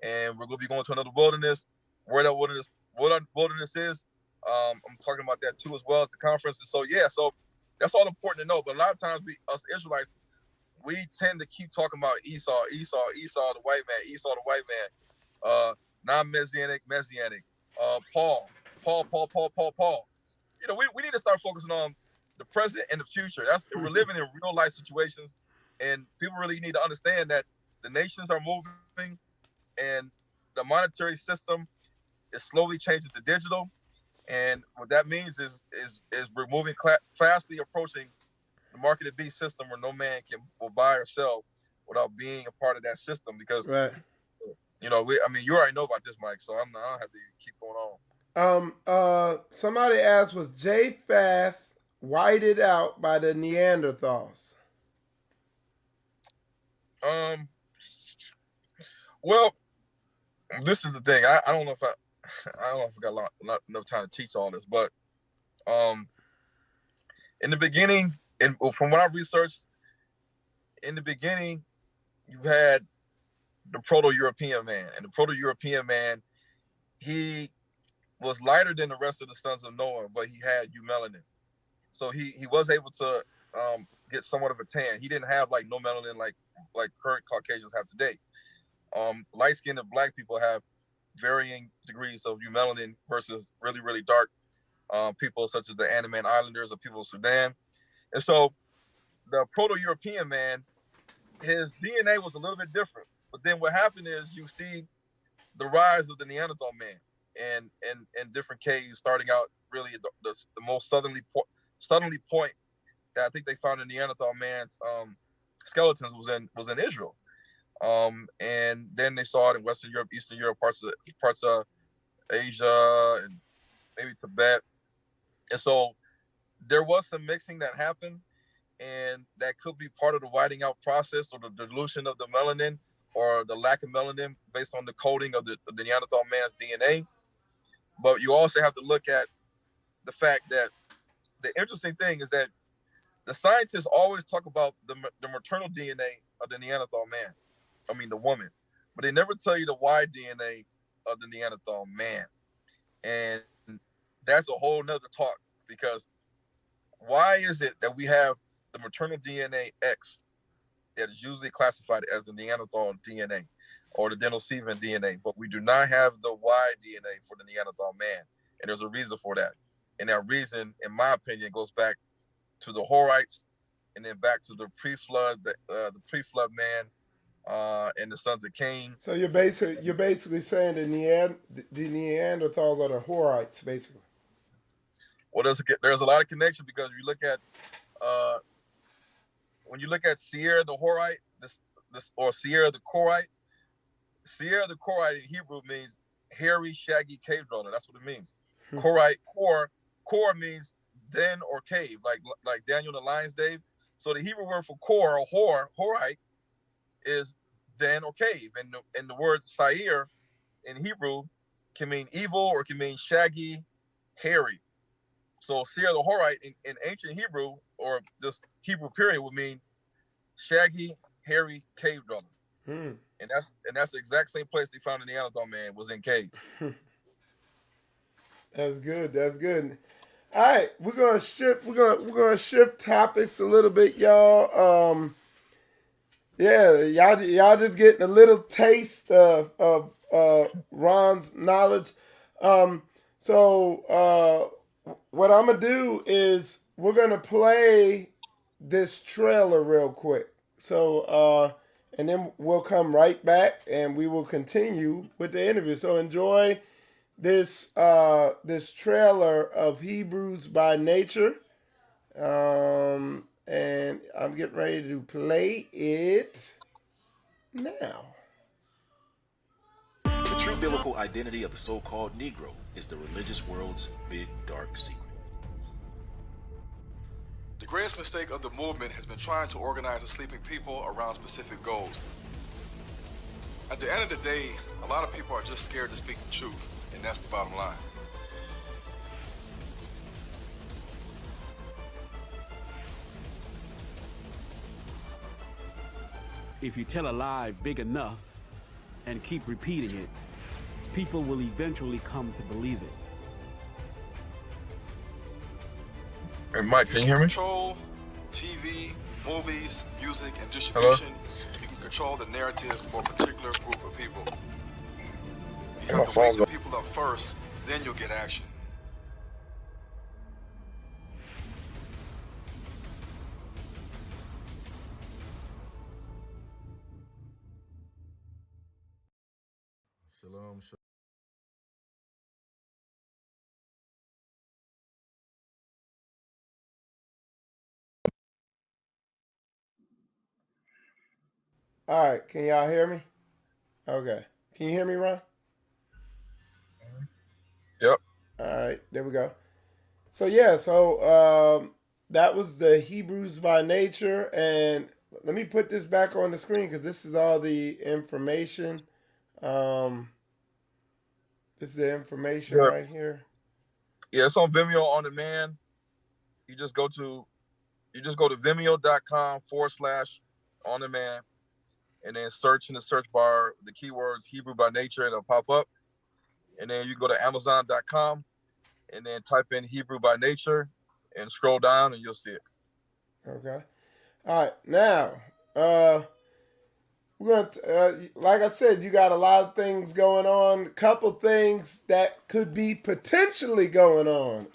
and we're going to be going to another wilderness. Where that wilderness is, I'm talking about that too as well at the conference. And so so that's all important to know. But a lot of times us Israelites, we tend to keep talking about Esau, the white man, non-messianic, messianic, Paul. You know, we need to start focusing on the present and the future. We're living in real life situations, and people really need to understand that the nations are moving, and the monetary system is slowly changing to digital. And what that means is we're moving fastly approaching the market of beast system, where no man will buy or sell without being a part of that system. Because, you know, you already know about this, Mike. So I don't have to keep going on. Somebody asked, was Japheth whited out by the Neanderthals? Well, this is the thing. I don't know if I got enough time to teach all this, but in the beginning, and from what I've researched, in the beginning, you had the Proto-European man, and the Proto-European man, he was lighter than the rest of the sons of Noah, but he had eumelanin, so he was able to get somewhat of a tan. He didn't have like no melanin like current Caucasians have today. Light-skinned and black people have varying degrees of eumelanin versus really, really dark people such as the Andaman Islanders or people of Sudan. And so the Proto-European man, his DNA was a little bit different. But then what happened is you see the rise of the Neanderthal man and different caves, starting out really the most southerly point that I think they found in Neanderthal man's skeletons was in Israel. And then they saw it in Western Europe, Eastern Europe, parts of Asia, and maybe Tibet. And so there was some mixing that happened, and that could be part of the whiting out process, or the dilution of the melanin, or the lack of melanin based on the coding of the Neanderthal man's DNA. But you also have to look at the fact that the interesting thing is that the scientists always talk about the maternal DNA of the Neanderthal man. I mean, the woman, but they never tell you the Y DNA of the Neanderthal man. And that's a whole nother talk, because why is it that we have the maternal DNA X that is usually classified as the Neanderthal DNA or the Denisovan DNA, but we do not have the Y DNA for the Neanderthal man? And there's a reason for that. And that reason, in my opinion, goes back to the Horites, and then back to the pre-flood, the pre-flood man, and the sons of Cain. So you're basically saying the Neanderthals are the Horites, basically. Well, there's a lot of connection, because you look at when you look at Sierra the Horite, or Sierra the Korite. Sierra the Korite in Hebrew means hairy, shaggy cave dweller. That's what it means. Korite, Kor means den or cave, like Daniel the Lion's Cave. So the Hebrew word for Kor or Horite is den or cave, and the word Sair in Hebrew can mean evil, or it can mean shaggy, hairy. So Seir the Horite in ancient Hebrew, or just Hebrew period, would mean shaggy, hairy cave dweller. And that's the exact same place they found the Neanderthal man, was in caves. That's good. All right, we're gonna shift topics a little bit, y'all. Y'all just getting a little taste of Ron's knowledge. So what I'm gonna do is we're gonna play this trailer real quick. So and then we'll come right back and we will continue with the interview. So enjoy this trailer of Hebrews by Nature. And I'm getting ready to play it now. The true biblical identity of the so-called Negro is the religious world's big dark secret. The greatest mistake of the movement has been trying to organize the sleeping people around specific goals. At the end of the day, a lot of people are just scared to speak the truth, and that's the bottom line. If you tell a lie big enough and keep repeating it, people will eventually come to believe it. Hey, Mike, can you hear me? Control TV, movies, music, and distribution. You can control the narrative for a particular group of people. You have to wake the people up first, then you'll get action. Shalom. All right, can y'all hear me? Okay. Can you hear me, Ron? Yep. All right, there we go. So that was the Hebrews by nature, and let me put this back on the screen because this is all the information. This is the information right here. Yeah, it's on Vimeo on demand. You just go to vimeo.com/on demand, and then search in the search bar the keywords Hebrew by nature, and it'll pop up. And then you go to amazon.com and then type in Hebrew by nature and scroll down and you'll see it. Okay. All right. Now, we're gonna, like I said, you got a lot of things going on. A couple things that could be potentially going on,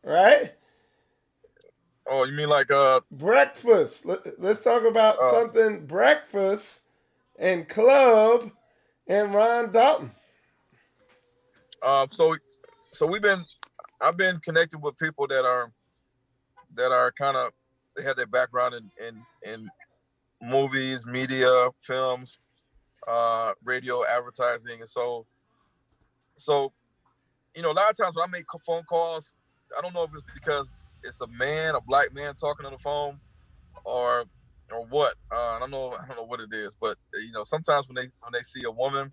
right? Oh, you mean like breakfast? Let's talk about something. Breakfast and club and Ron Dalton. So I've been connected with people that are kind of, they have their background in movies, media, films, radio, advertising, and so a lot of times when I make phone calls, I don't know if it's because it's a black man talking on the phone, or what. I don't know what it is, but sometimes when they see a woman,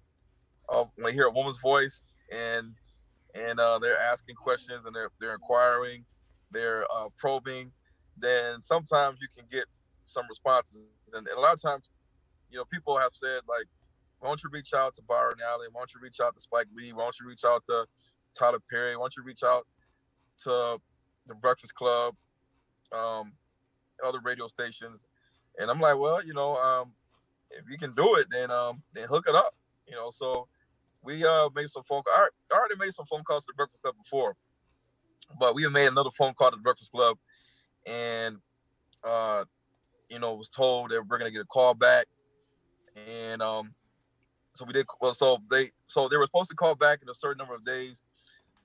when they hear a woman's voice and they're asking questions and they're inquiring, they're probing, then sometimes you can get some responses. And a lot of times, people have said like, why don't you reach out to Byron Allen? Why don't you reach out to Spike Lee? Why don't you reach out to Tyler Perry? Why don't you reach out to the Breakfast Club, other radio stations? And I'm like, well, if you can do it, then hook it up. So we made some phone calls. I already made some phone calls to the Breakfast Club before, but we have made another phone call to the Breakfast Club, and was told that we're gonna get a call back, and so we did. Well, so they were supposed to call back in a certain number of days,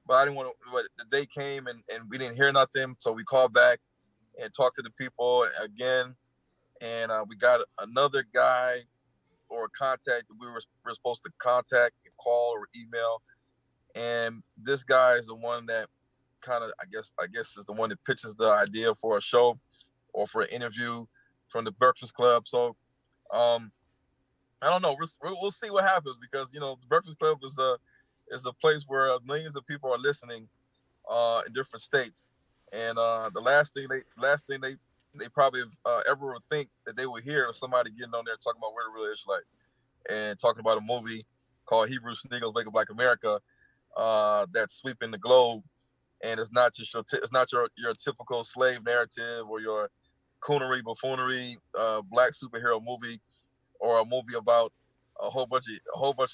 but I didn't want to. But the day came and we didn't hear nothing, so we called back and talked to the people again, and we got another guy or contact that we were supposed to contact, call, or email. And this guy is the one that kind of, I guess is the one that pitches the idea for a show or for an interview from the Breakfast Club. So I don't know. We'll see what happens, because the Breakfast Club is a place where millions of people are listening in different states. And the last thing they probably ever would think that they would hear is somebody getting on there talking about we're the real Israelites and talking about a movie called Hebrew Sneakers Make a Black America that's sweeping the globe. And it's not just your typical slave narrative or your coonery, buffoonery, black superhero movie, or a movie about a whole bunch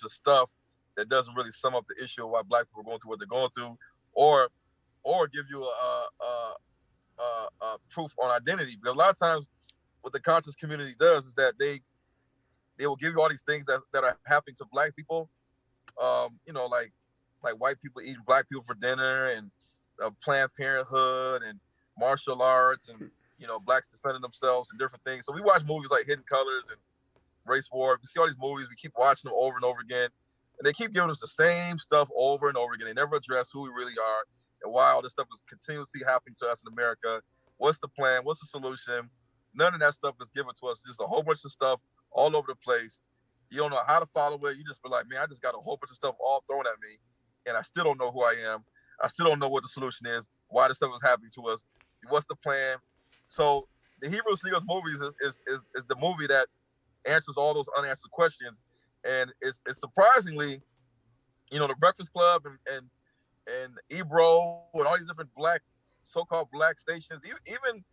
of stuff that doesn't really sum up the issue of why black people are going through what they're going through, or give you a proof on identity. Because a lot of times, what the conscious community does is that they will give you all these things that are happening to black people, like white people eating black people for dinner, and Planned Parenthood, and martial arts, and blacks defending themselves and different things. So we watch movies like Hidden Colors and Race War. We see all these movies. We keep watching them over and over again, and they keep giving us the same stuff over and over again. They never address who we really are and why all this stuff is continuously happening to us in America. What's the plan? What's the solution? None of that stuff is given to us. Just a whole bunch of stuff all over the place. You don't know how to follow it. You just be like, man, I just got a whole bunch of stuff all thrown at me, and I still don't know who I am. I still don't know what the solution is, why this stuff is happening to us, what's the plan. So the Hebrew Sneakers movies is the movie that answers all those unanswered questions. And it's surprisingly, the Breakfast Club and Ebro and all these different so-called black stations, even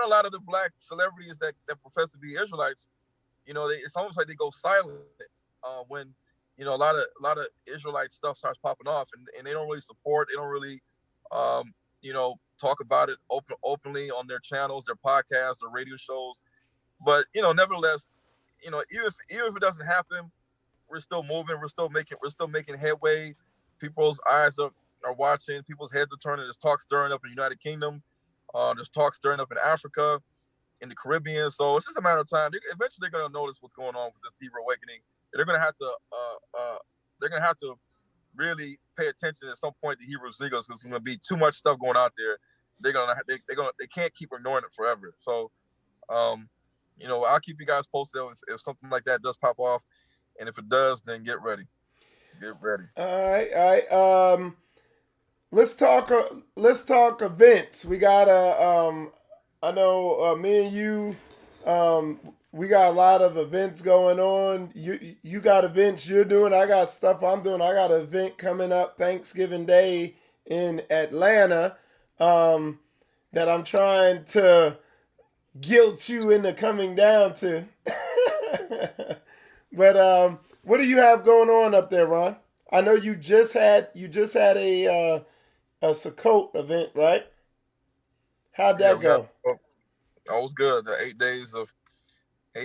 a lot of the black celebrities that profess to be Israelites, it's almost like they go silent when a lot of Israelite stuff starts popping off, and they don't really support. They don't really talk about it openly on their channels, their podcasts, their radio shows. But nevertheless, even if it doesn't happen, we're still moving. We're still making headway. People's eyes are watching. People's heads are turning. There's talk stirring up in the United Kingdom. There's talk stirring up in Africa, in the Caribbean. So it's just a matter of time. Eventually, they're going to notice what's going on with this Hebrew awakening. They're going to have to. They're going to have to really pay attention at some point to Hebrew Zegos, because there's going to be too much stuff going out there. They can't keep ignoring it forever. So, I'll keep you guys posted if something like that does pop off, and if it does, then get ready. Get ready. All right. Let's talk events. We got I know me and you, we got a lot of events going on. You got events you're doing. I got stuff I'm doing. I got an event coming up Thanksgiving Day in Atlanta that I'm trying to guilt you into coming down to. But what do you have going on up there, Ron? I know you just had a Sukkot event, right? How'd that go? It was good. The 8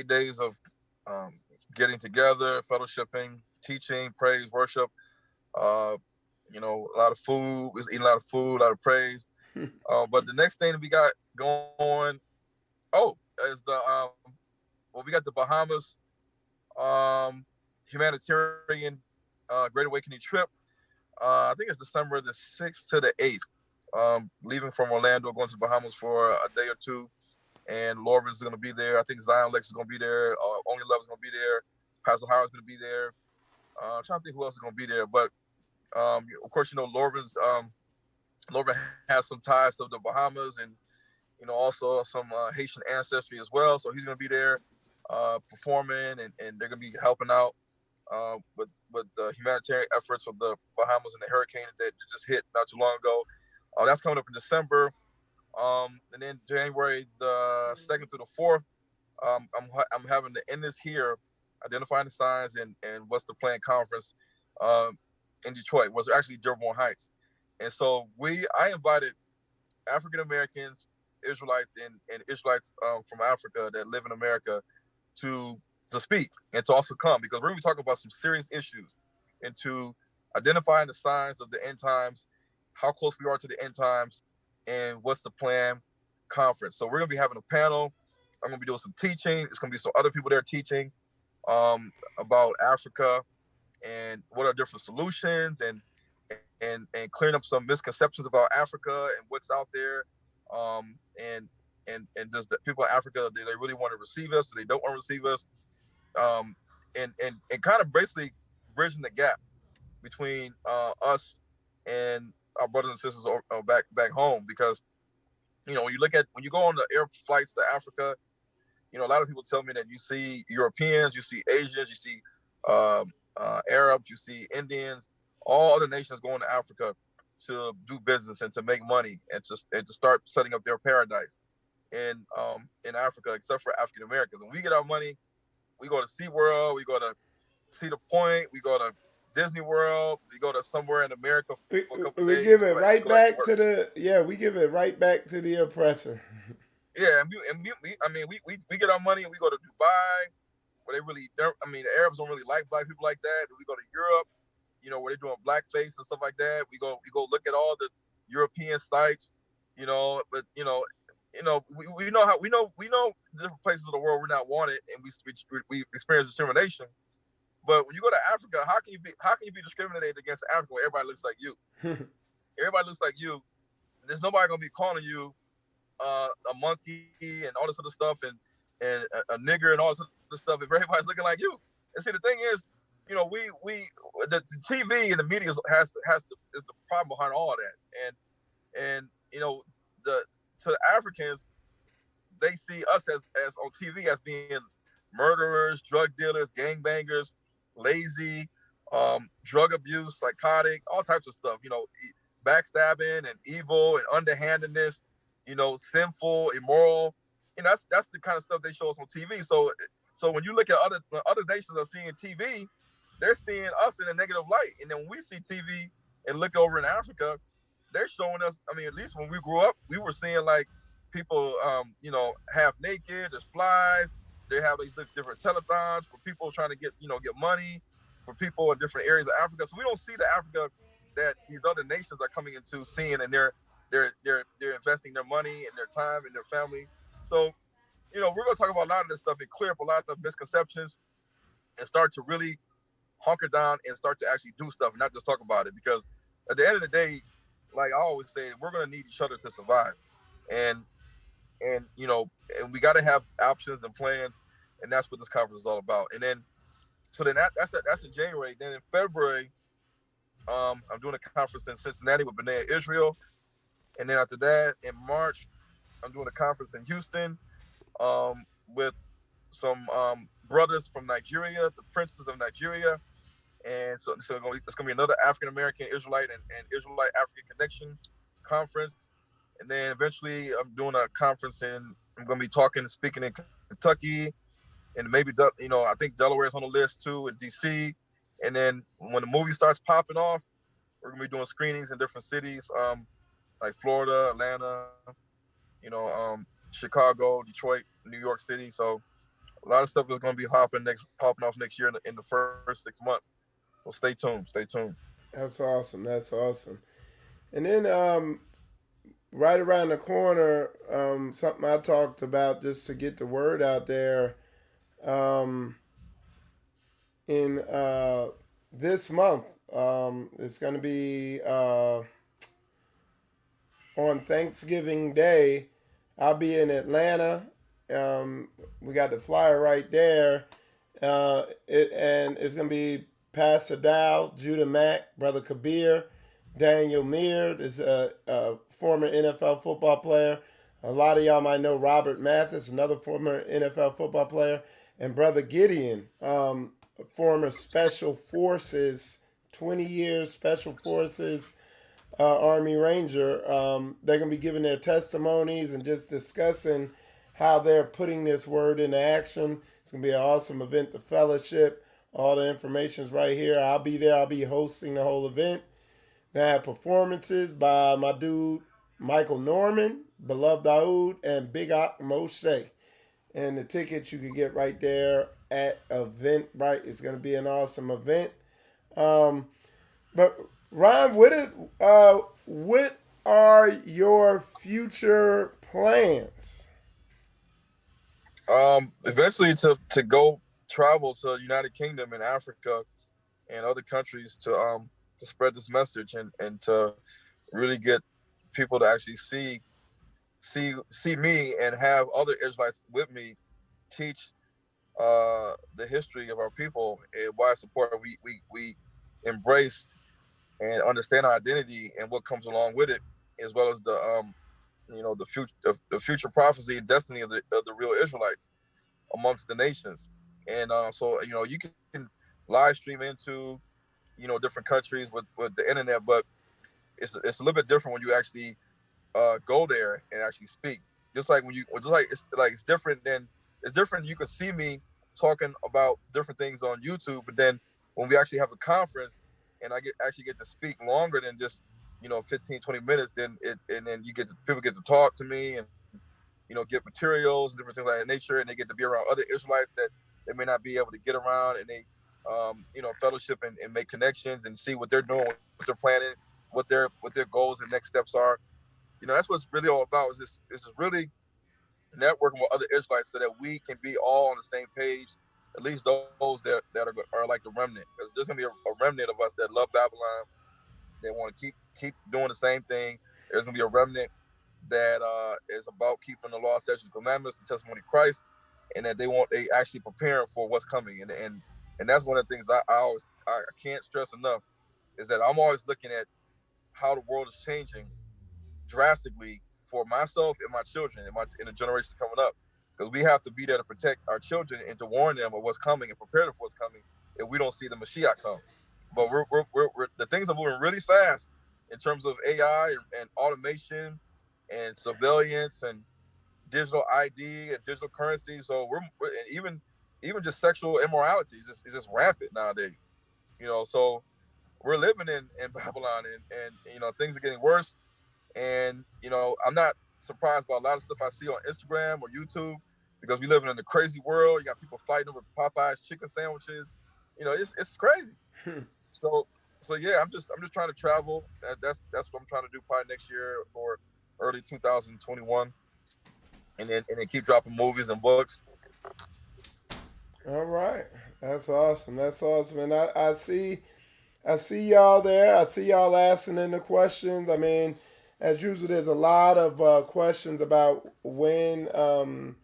days of getting together, fellowshipping, teaching, praise, worship. A lot of food. We was eating a lot of food, a lot of praise. But the next thing that we got going, is we got the Bahamas humanitarian Great Awakening trip. I think it's December the 6th to the 8th. Leaving from Orlando, going to the Bahamas for a day or two. And Lorvin's going to be there. I think Zion Lex is going to be there. Only Love is going to be there. Pastor Howard's going to be there. I'm trying to think who else is going to be there. But, of course, Lorvin has some ties to the Bahamas and, also some Haitian ancestry as well. So he's going to be there performing, and they're going to be helping out with the humanitarian efforts of the Bahamas and the hurricane that just hit not too long ago. That's coming up in December. And then January the 2nd to the 4th, I'm having the End This Here, Identifying the Signs and What's the Plan conference in Detroit. Was actually Dearborn Heights. And so I invited African Americans, Israelites, and Israelites from Africa that live in America to speak and to also come, because we're going to be talking about some serious issues into identifying the signs of the end times, how close we are to the end times, and what's the plan conference. So we're going to be having a panel. I'm going to be doing some teaching. It's going to be some other people there teaching about Africa and what are different solutions and clearing up some misconceptions about Africa and what's out there. And does the people in Africa, do they really want to receive us? Do they don't want to receive us? And kind of basically bridging the gap between us and our brothers and sisters back home, because when you go on the air flights to Africa, a lot of people tell me that you see Europeans, you see Asians, you see Arabs, you see Indians, all other nations going to Africa to do business and to make money and to start setting up their paradise in Africa, except for African Americans. When we get our money, we go to SeaWorld, we go to Cedar Point, we go to Disney World, we go to somewhere in America for a couple days. We give it right back to the oppressor. Yeah, we get our money and we go to Dubai, where the Arabs don't really like black people like that. We go to Europe, where they're doing blackface and stuff like that. We go look at all the European sites, but we know different places of the world we're not wanted, and we experience discrimination. But when you go to Africa, how can you be discriminated against Africa where everybody looks like you? Everybody looks like you. There's nobody gonna be calling you a monkey and all this other stuff and a nigger and all this other stuff if everybody's looking like you. And see, the thing is, the TV and the media is the problem behind all of that. And to the Africans, they see us as on TV as being murderers, drug dealers, gangbangers, lazy, drug abuse, psychotic, all types of stuff. Backstabbing and evil and underhandedness. Sinful, immoral. That's the kind of stuff they show us on TV. So when you look at other nations are seeing TV, they're seeing us in a negative light. And then when we see TV and look over in Africa, they're showing us. I mean, at least when we grew up, we were seeing like people, half naked. There's flies. They have these different telethons for people trying to get money for people in different areas of Africa. So we don't see the Africa that these other nations are coming into seeing, and they're investing their money and their time and their family. So, we're going to talk about a lot of this stuff and clear up a lot of misconceptions and start to really hunker down and start to actually do stuff and not just talk about it. Because at the end of the day, like I always say, we're going to need each other to survive. And we got to have options and plans. And that's what this conference is all about. And then, that's in January. Then in February, I'm doing a conference in Cincinnati with B'nai Israel. And then after that, in March, I'm doing a conference in Houston with some brothers from Nigeria, the princes of Nigeria. And so it's going to be another African-American Israelite and Israelite African Connection conference. And then eventually I'm doing a conference I'm going to be talking and speaking in Kentucky. And maybe, I think Delaware is on the list too, in DC. And then when the movie starts popping off, we're going to be doing screenings in different cities, like Florida, Atlanta, Chicago, Detroit, New York City. So a lot of stuff is going to be popping off next year in the first 6 months. So stay tuned. That's awesome. And then right around the corner, something I talked about just to get the word out there. In this month, it's going to be on Thanksgiving Day. I'll be in Atlanta. We got the flyer right there. And it's going to be Pastor Dow, Judah Mack, Brother Kabir, Daniel Meir is a former NFL football player. A lot of y'all might know Robert Mathis, another former NFL football player, and Brother Gideon, former Special Forces, 20 years Special Forces Army Ranger. They're going to be giving their testimonies and just discussing how they're putting this word into action. It's going to be an awesome event, the fellowship. All the information is right here. I'll be there. I'll be hosting the whole event. I have performances by my dude Michael Norman, Beloved Daoud, and Big Ak Moshe. And the tickets you can get right there at Eventbrite. It's going to be an awesome event. But Ron, what are your future plans? Eventually to go travel to the United Kingdom and Africa and other countries to spread this message and to really get people to actually see me and have other Israelites with me teach the history of our people and why it's important we embrace and understand our identity and what comes along with it, as well as the future prophecy and destiny of the real Israelites amongst the nations. And so you can live stream into different countries with the internet, but it's a little bit different when you actually go there and actually speak. It's different. You can see me talking about different things on YouTube, but then when we actually have a conference and I get to speak longer than just 15, 20 minutes, then people get to talk to me and get materials and different things like that nature, and they get to be around other Israelites that they may not be able to get around, and they fellowship and make connections and see what they're doing, what they're planning, what their goals and next steps are. That's what it's really all about. Is just really networking with other Israelites so that we can be all on the same page. At least those that are like the remnant. There's gonna be a remnant of us that love Babylon. They want to keep doing the same thing. There's gonna be a remnant that is about keeping the law, statutes, commandments, the testimony of Christ, and that they actually preparing for what's coming. And that's one of the things I can't stress enough is that I'm always looking at how the world is changing drastically for myself and my children and the generations coming up. because we have to be there to protect our children and to warn them of what's coming and prepare them for what's coming if we don't see the Mashiach come. But we're the things are moving really fast in terms of AI and automation and surveillance and digital ID and digital currency. So we're and even just sexual immorality is just rampant nowadays. So we're living in Babylon, and things are getting worse. And I'm not surprised by a lot of stuff I see on Instagram or YouTube, because we living in a crazy world. You got people fighting over Popeye's chicken sandwiches. It's crazy. So yeah, I'm just trying to travel. That's what I'm trying to do probably next year or early 2021, and then keep dropping movies and books. All right, that's awesome. That's awesome, and I see y'all there. I see y'all asking in the questions. I mean, as usual, there's a lot of questions about when Ron's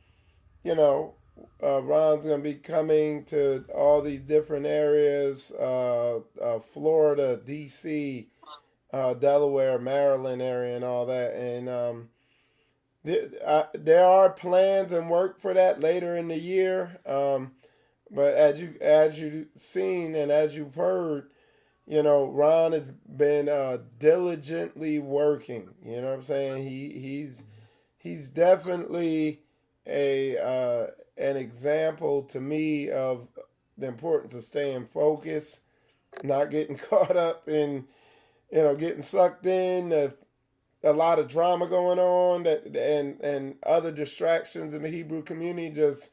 going to be coming to all these different areas, Florida, D.C., Delaware, Maryland area, and all that. And there are plans and work for that later in the year. But as you've seen and as you've heard, Ron has been diligently working. You know what I'm saying? He's definitely an example to me of the importance of staying focused, not getting caught up in getting sucked in. A lot of drama going on and other distractions in the Hebrew community. Just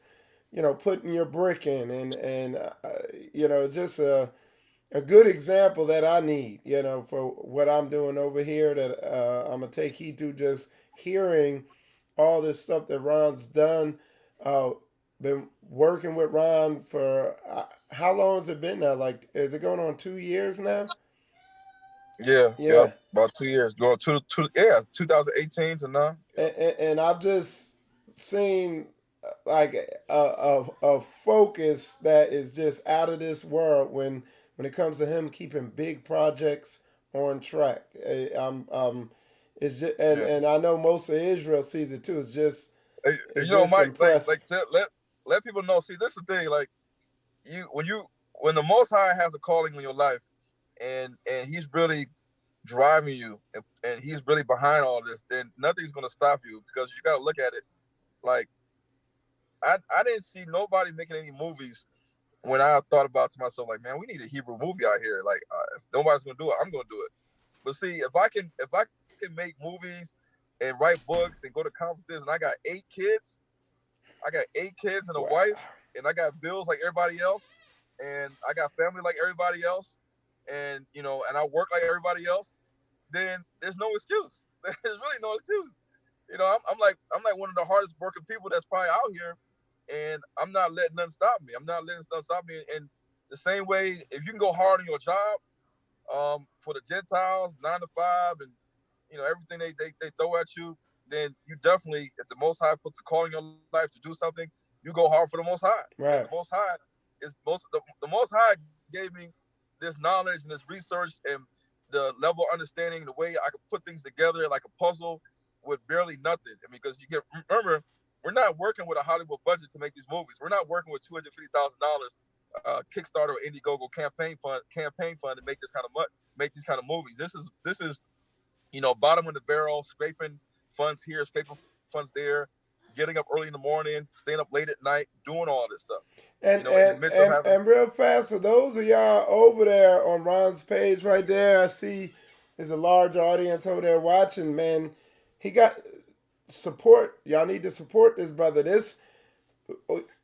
putting your brick in and just a good example that I need, for what I'm doing over here, that I'm going to take heed to, just hearing all this stuff that Ron's done. Been working with Ron for, how long has it been now? Like, is it going on 2 years now? Yeah, about 2 years. Going 2018 to now. And I've just seen like a focus that is just out of this world when it comes to him keeping big projects on track. It's just, and I know most of Israel sees it too. It's just, Mike, let people know. See, this is the thing. Like, when the Most High has a calling in your life, and He's really driving you, and He's really behind all this, then nothing's gonna stop you, because you gotta look at it. Like, I didn't see nobody making any movies when I thought about to myself, like, man, we need a Hebrew movie out here. Like, if nobody's gonna do it, I'm gonna do it. But see, if I can make movies and write books and go to conferences, and I got 8 kids and a wife, and I got bills like everybody else, and I got family like everybody else, and and I work like everybody else, then there's no excuse. There's really no excuse. I'm like one of the hardest working people that's probably out here, and I'm not letting nothing stop me. I'm not letting stuff stop me. And the same way, if you can go hard on your job, for the Gentiles, 9 to 5, and everything they throw at you, then you definitely, if the Most High puts a call in your life to do something, you go hard for the Most High. Right. The Most High the Most High gave me this knowledge and this research and the level of understanding, the way I could put things together like a puzzle with barely nothing. I mean, because remember, we're not working with a Hollywood budget to make these movies. We're not working with $250,000 Kickstarter or Indiegogo campaign fund to make these kind of movies. This is bottom of the barrel, scraping funds here, scraping funds there, getting up early in the morning, staying up late at night, doing all this stuff. And real fast, for those of y'all over there on Ron's page right there, I see there's a large audience over there watching. Man, he got support. Y'all need to support this brother.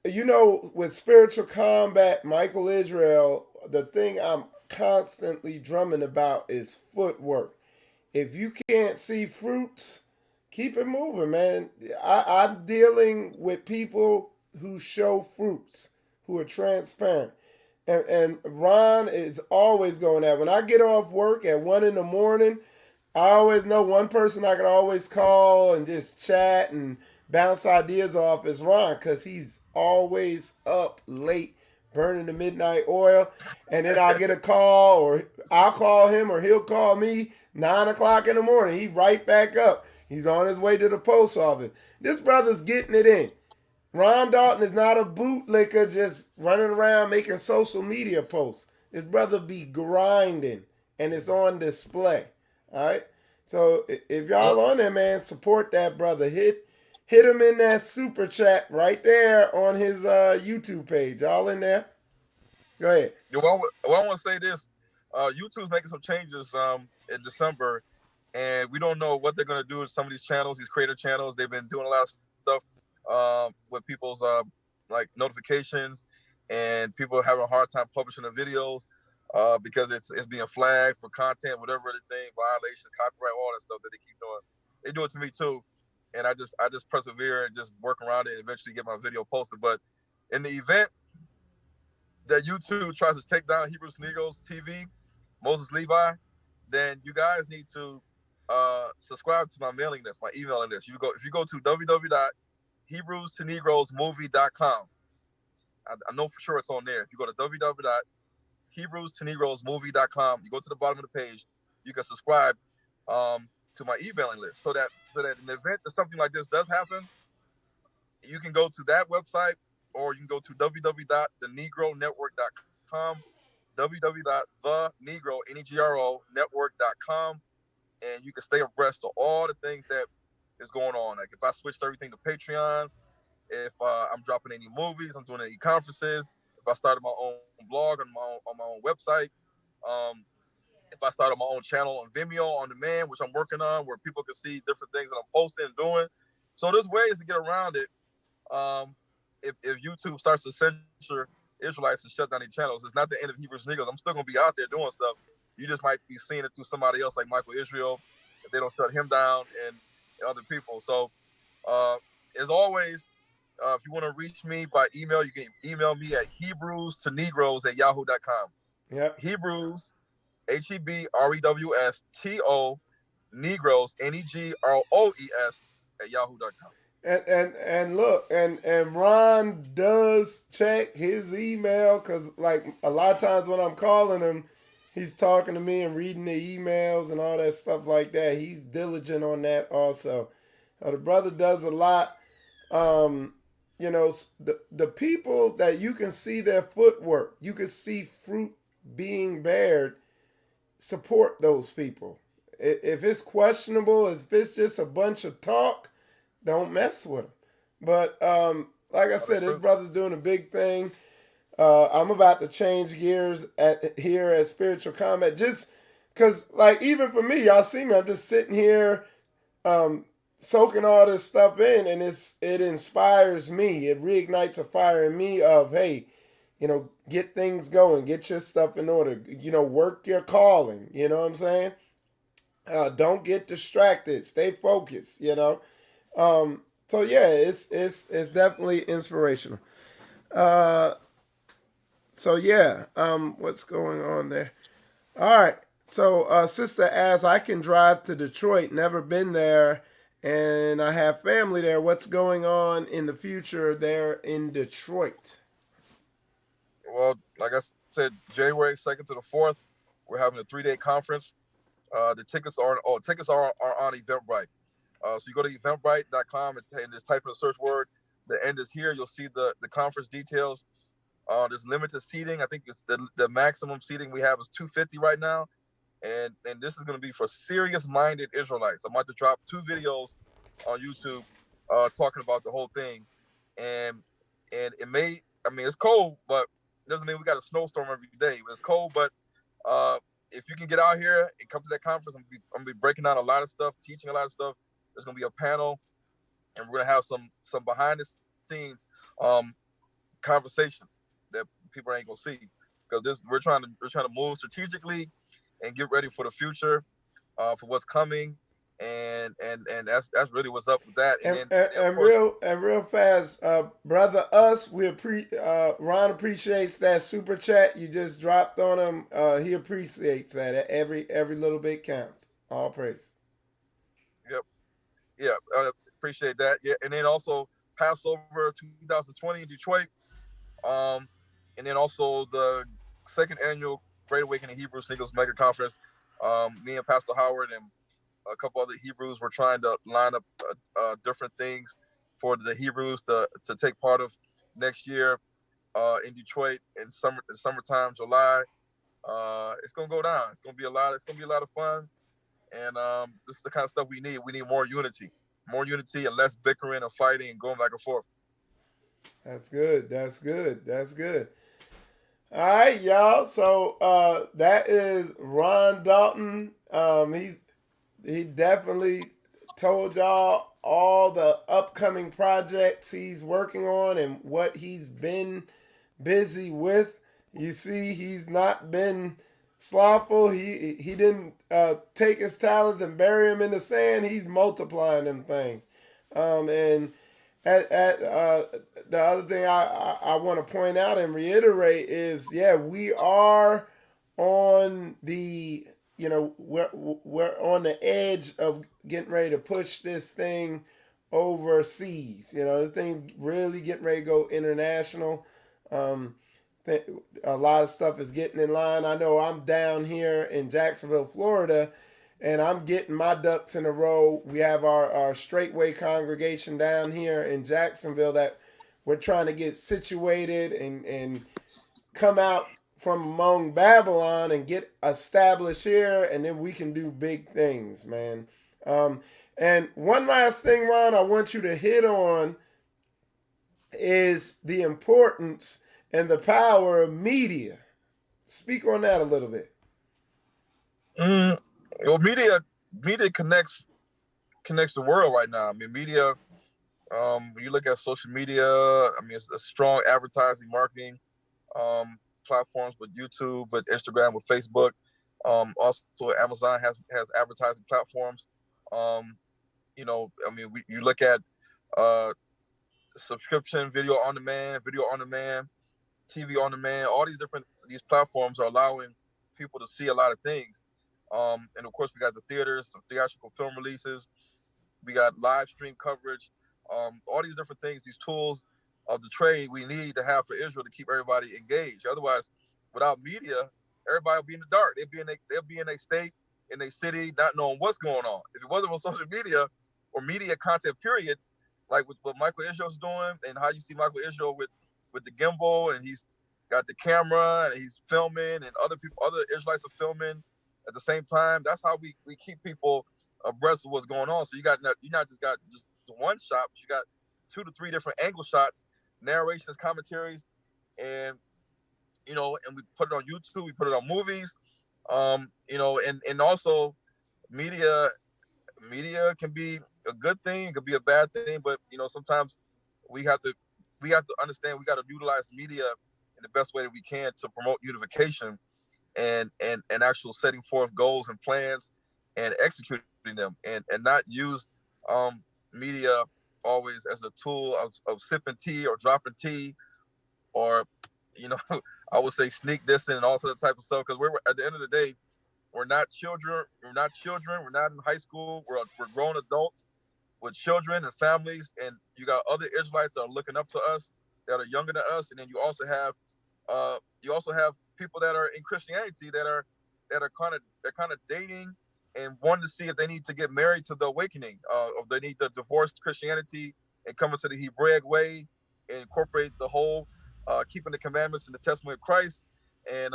With Spiritual Combat, Michael Israel, the thing I'm constantly drumming about is footwork. If you can't see fruits, keep it moving, man. I'm dealing with people who show fruits, who are transparent. And Ron is always going at. When I get off work at 1 a.m, I always know one person I can always call and just chat and bounce ideas off is Ron, because he's always up late burning the midnight oil. And then I'll get a call, or I'll call him, or he'll call me 9 o'clock in the morning. He's right back up. He's on his way to the post office. This brother's getting it in. Ron Dalton is not a bootlicker just running around making social media posts. His brother be grinding, and it's on display. All right. So if y'all on there, man, support that brother. Hit him in that super chat right there on his YouTube page. All in there. Go ahead. Well, I want to say this. YouTube's making some changes in December, and we don't know what they're going to do with some of these channels, these creator channels. They've been doing a lot of stuff with people's like notifications, and people having a hard time publishing their videos because it's being flagged for content, whatever the thing, violation, copyright, all that stuff that they keep doing. They do it to me too, and I just persevere and just work around it and eventually get my video posted. But in the event that YouTube tries to take down Hebrews to Negroes TV, Moses Levi, then you guys need to subscribe to my mailing list, my emailing list. If you go to www.hebrewstonegrosmovie.com, I know for sure it's on there. If you go to www.hebrewstonegrosmovie.com, you go to the bottom of the page, you can subscribe to my emailing list so that in the event that something like this does happen, you can go to that website, or you can go to www.thenegronetwork.com, www.thenegronetwork.com, and you can stay abreast of all the things that is going on. Like if I switched everything to Patreon, if I'm dropping any movies, I'm doing any conferences, if I started my own blog on my own website, if I started my own channel on Vimeo on demand, which I'm working on, where people can see different things that I'm posting and doing. So there's ways to get around it. If YouTube starts to censor Israelites and shut down their channels, it's not the end of Hebrews Negroes. I'm still gonna be out there doing stuff. You just might be seeing it through somebody else, like Michael Israel, if they don't shut him down, and other people. So, as always, if you want to reach me by email, you can email me at HebrewsToNegroes@yahoo.com. Yeah. Hebrews, HebrewsTO, Negroes, NEGROES @yahoo.com. And look, and Ron does check his email, because like a lot of times when I'm calling him, he's talking to me and reading the emails and all that stuff like that. He's diligent on that also. The brother does a lot. You know, the people that you can see their footwork, you can see fruit being bared, support those people. If it's questionable, if it's just a bunch of talk, don't mess with him. But like I said, his brother's doing a big thing. I'm about to change gears here at Spiritual Combat, just because, like, even for me, y'all see me, I'm just sitting here soaking all this stuff in, and it inspires me. It reignites a fire in me of, hey, you know, get things going, get your stuff in order, you know, work your calling, you know what I'm saying? Don't get distracted, stay focused, you know. So yeah, it's definitely inspirational. So yeah, what's going on there? All right. So sister asks, I can drive to Detroit, never been there, and I have family there. What's going on in the future there in Detroit? Well, like I said, January 2nd to the 4th, we're having a 3-day conference. The tickets are on Eventbrite. So you go to eventbrite.com and just type in the search word. The end is here. You'll see the conference details. There's limited seating. I think it's the maximum seating we have is 250 right now. And this is going to be for serious-minded Israelites. I'm about to drop 2 videos on YouTube talking about the whole thing. And it may, I mean, it's cold, but it doesn't mean we got a snowstorm every day. It's cold, but if you can get out here and come to that conference, I'm going to be breaking down a lot of stuff, teaching a lot of stuff. There's going to be a panel, and we're going to have some behind-the-scenes conversations that people ain't going to see, because we're trying to move strategically and get ready for the future, for what's coming, and that's really what's up with that. And real fast, brother, Ron appreciates that super chat you just dropped on him. He appreciates that. Every little bit counts. All praise. Yep. Yeah, I appreciate that. Yeah, and then also Passover 2020 in Detroit, and then also the 2nd annual Great Awakening Hebrews Negroes Mega Conference. Me and Pastor Howard and a couple other Hebrews were trying to line up different things for the Hebrews to take part of next year in Detroit in summertime, July. It's gonna go down. It's gonna be a lot of fun, and this is the kind of stuff we need. We need more unity, and less bickering and fighting and going back and forth. That's good. That's good. That's good. All right, y'all. So that is Ron Dalton. He definitely told y'all all the upcoming projects he's working on and what he's been busy with. You see, he's not been slothful. He didn't take his talents and bury them in the sand. He's multiplying them things. And the other thing I want to point out and reiterate is, yeah, we are on the, we're on the edge of getting ready to push this thing overseas. The thing really getting ready to go international. A lot of stuff is getting in line. I know I'm down here in Jacksonville, Florida, and I'm getting my ducks in a row. We have our straightway congregation down here in Jacksonville that we're trying to get situated and come out from among Babylon and get established here, and then we can do big things, man. And one last thing, Ron, I want you to hit on is the importance and the power of media. Speak on that a little bit. Well, media connects the world right now. I mean, media. When you look at social media, I mean, it's a strong advertising, marketing platforms with YouTube, with Instagram, with Facebook. Also, Amazon has advertising platforms. I mean, you look at subscription, video on demand, TV on demand. All these platforms are allowing people to see a lot of things. And of course, we got the theaters, some theatrical film releases. We got live stream coverage. All these different things, these tools of the trade we need to have for Israel to keep everybody engaged. Otherwise, without media, everybody will be in the dark. They'll be in a state, in a city, not knowing what's going on. If it wasn't for social media or media content, period, like with what Michael Israel's doing, and how you see Michael Israel with the gimbal, and he's got the camera and he's filming, and other Israelites are filming at the same time. That's how we keep people abreast of what's going on. So you not just got just one shot, but you got 2 to 3 different angle shots, narrations, commentaries, and and we put it on YouTube, we put it on movies, and also media can be a good thing, it could be a bad thing, but sometimes we have to understand we got to utilize media in the best way that we can to promote unification and actual setting forth goals and plans and executing them, and not use media always as a tool of sipping tea or dropping tea, or I would say sneak dissing and all sort of type of stuff, because we're at the end of the day, we're not children, we're not in high school, we're grown adults with children and families, and you got other Israelites that are looking up to us, that are younger than us, and then you also have people that are in Christianity that are kind of dating and wanting to see if they need to get married to the awakening, or they need to divorce Christianity and come into the Hebraic way and incorporate the whole keeping the commandments and the testimony of Christ, and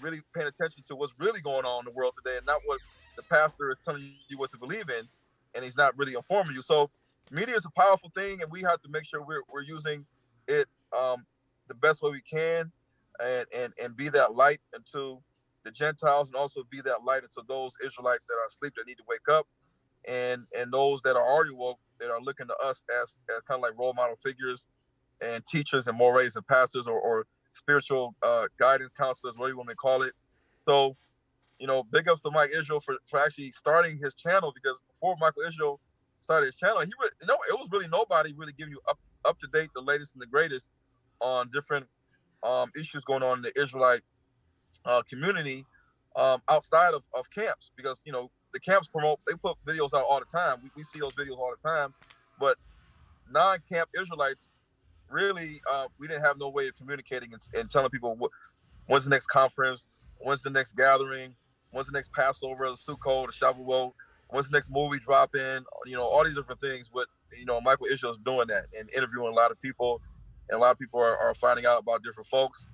really paying attention to what's really going on in the world today, and not what the pastor is telling you what to believe in, and he's not really informing you. So media is a powerful thing, and we have to make sure we're using it the best way we can, and be that light into the Gentiles, and also be that light into those Israelites that are asleep that need to wake up, and those that are already woke that are looking to us as kind of like role model figures and teachers and mores and pastors, or spiritual guidance counselors, whatever you want to call it. So, big ups to Mike Israel for actually starting his channel, because before Michael Israel started his channel, it was really nobody really giving you up to date, the latest and the greatest on different issues going on in the Israelite community outside of camps, because the camps they put videos out all the time. We see those videos all the time, but non-camp Israelites really we didn't have no way of communicating and telling people when's the next conference, when's the next gathering, when's the next Passover, the Sukkot, the Shavuot, when's the next movie dropping, all these different things. But, Michael Israel is doing that and interviewing a lot of people, and a lot of people are finding out about different folks.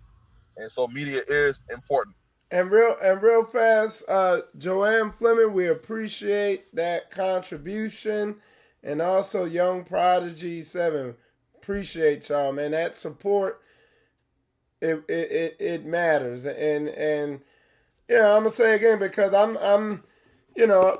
And so media is important. And real fast, Joanne Fleming, we appreciate that contribution. And also Young Prodigy 7, appreciate y'all, man. That support, it matters. And yeah, I'm gonna say again, because I'm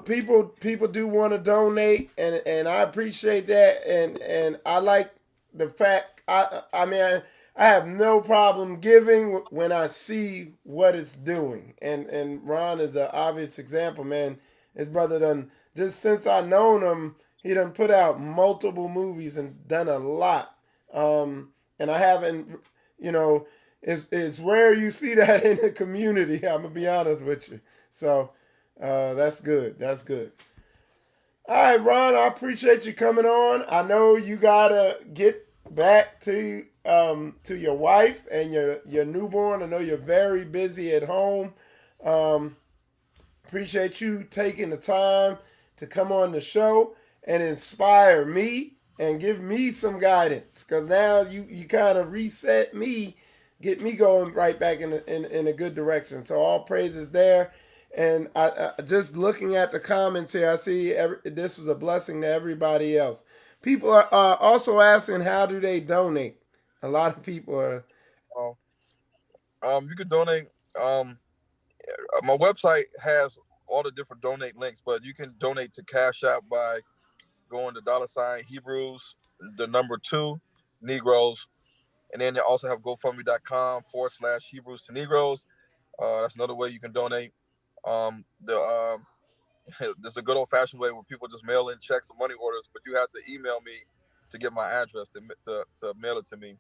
people do want to donate, and I appreciate that, and I like the fact I mean I have no problem giving when I see what it's doing, and Ron is an obvious example, man. His brother done, just since I known him, he done put out multiple movies and done a lot, and I haven't, it's rare you see that in the community. I'm gonna be honest with you, so that's good. That's good. All right, Ron, I appreciate you coming on. I know you gotta get back to your wife and your newborn. I know you're very busy at home. Appreciate you taking the time to come on the show and inspire me and give me some guidance, because now you kind of reset me, get me going right back in a good direction. So all praises there. And I just looking at the comments here, I see this was a blessing to everybody else. People are also asking, how do they donate? A lot of people are. You can donate. My website has all the different donate links, but you can donate to Cash App by going to $Hebrews, the number 2, Negroes. And then they also have GoFundMe.com/Hebrews to Negroes. That's another way you can donate. There's a good old fashioned way where people just mail in checks or money orders, but you have to email me to get my address to mail it to me.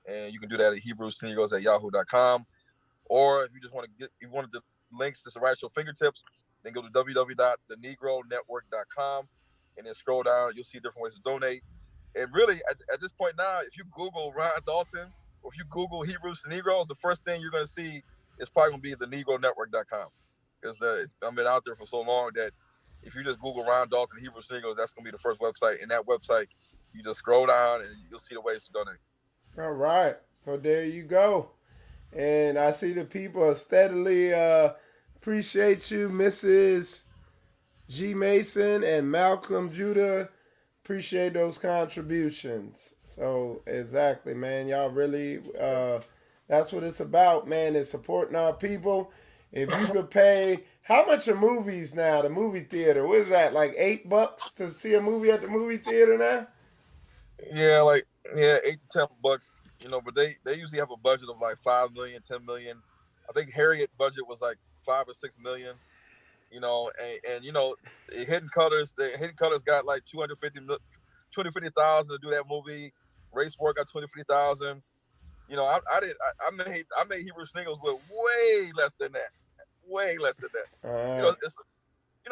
And you can do that at HebrewsToNegroes@yahoo.com. Or if you just want to if you wanted the links to right at your fingertips, then go to www.thenegronetwork.com and then scroll down. You'll see different ways to donate. And really, at this point now, if you Google Ron Dalton, or if you Google Hebrews to Negroes, the first thing you're going to see is probably going to be thenegronetwork.com. Because I've been out there for so long that if you just Google Ron Dalton, Hebrews to Negroes, that's going to be the first website. And that website, you just scroll down and you'll see the ways to donate. All right. So there you go. And I see the people are steadily appreciate you, Mrs. G. Mason and Malcolm Judah. Appreciate those contributions. So exactly, man. Y'all really, that's what it's about, man, is supporting our people. If you could pay, how much are movies now? The movie theater, what is that, like $8 to see a movie at the movie theater now? Yeah, $8 to $10. But they usually have a budget of like 5 million, 10 million. I think Harriet budget was like 5 or 6 million. The Hidden Colors got like 250,000 to do that movie. Race War got 250,000. I made Hebrew Singles with way less than that. Way less than that. You know what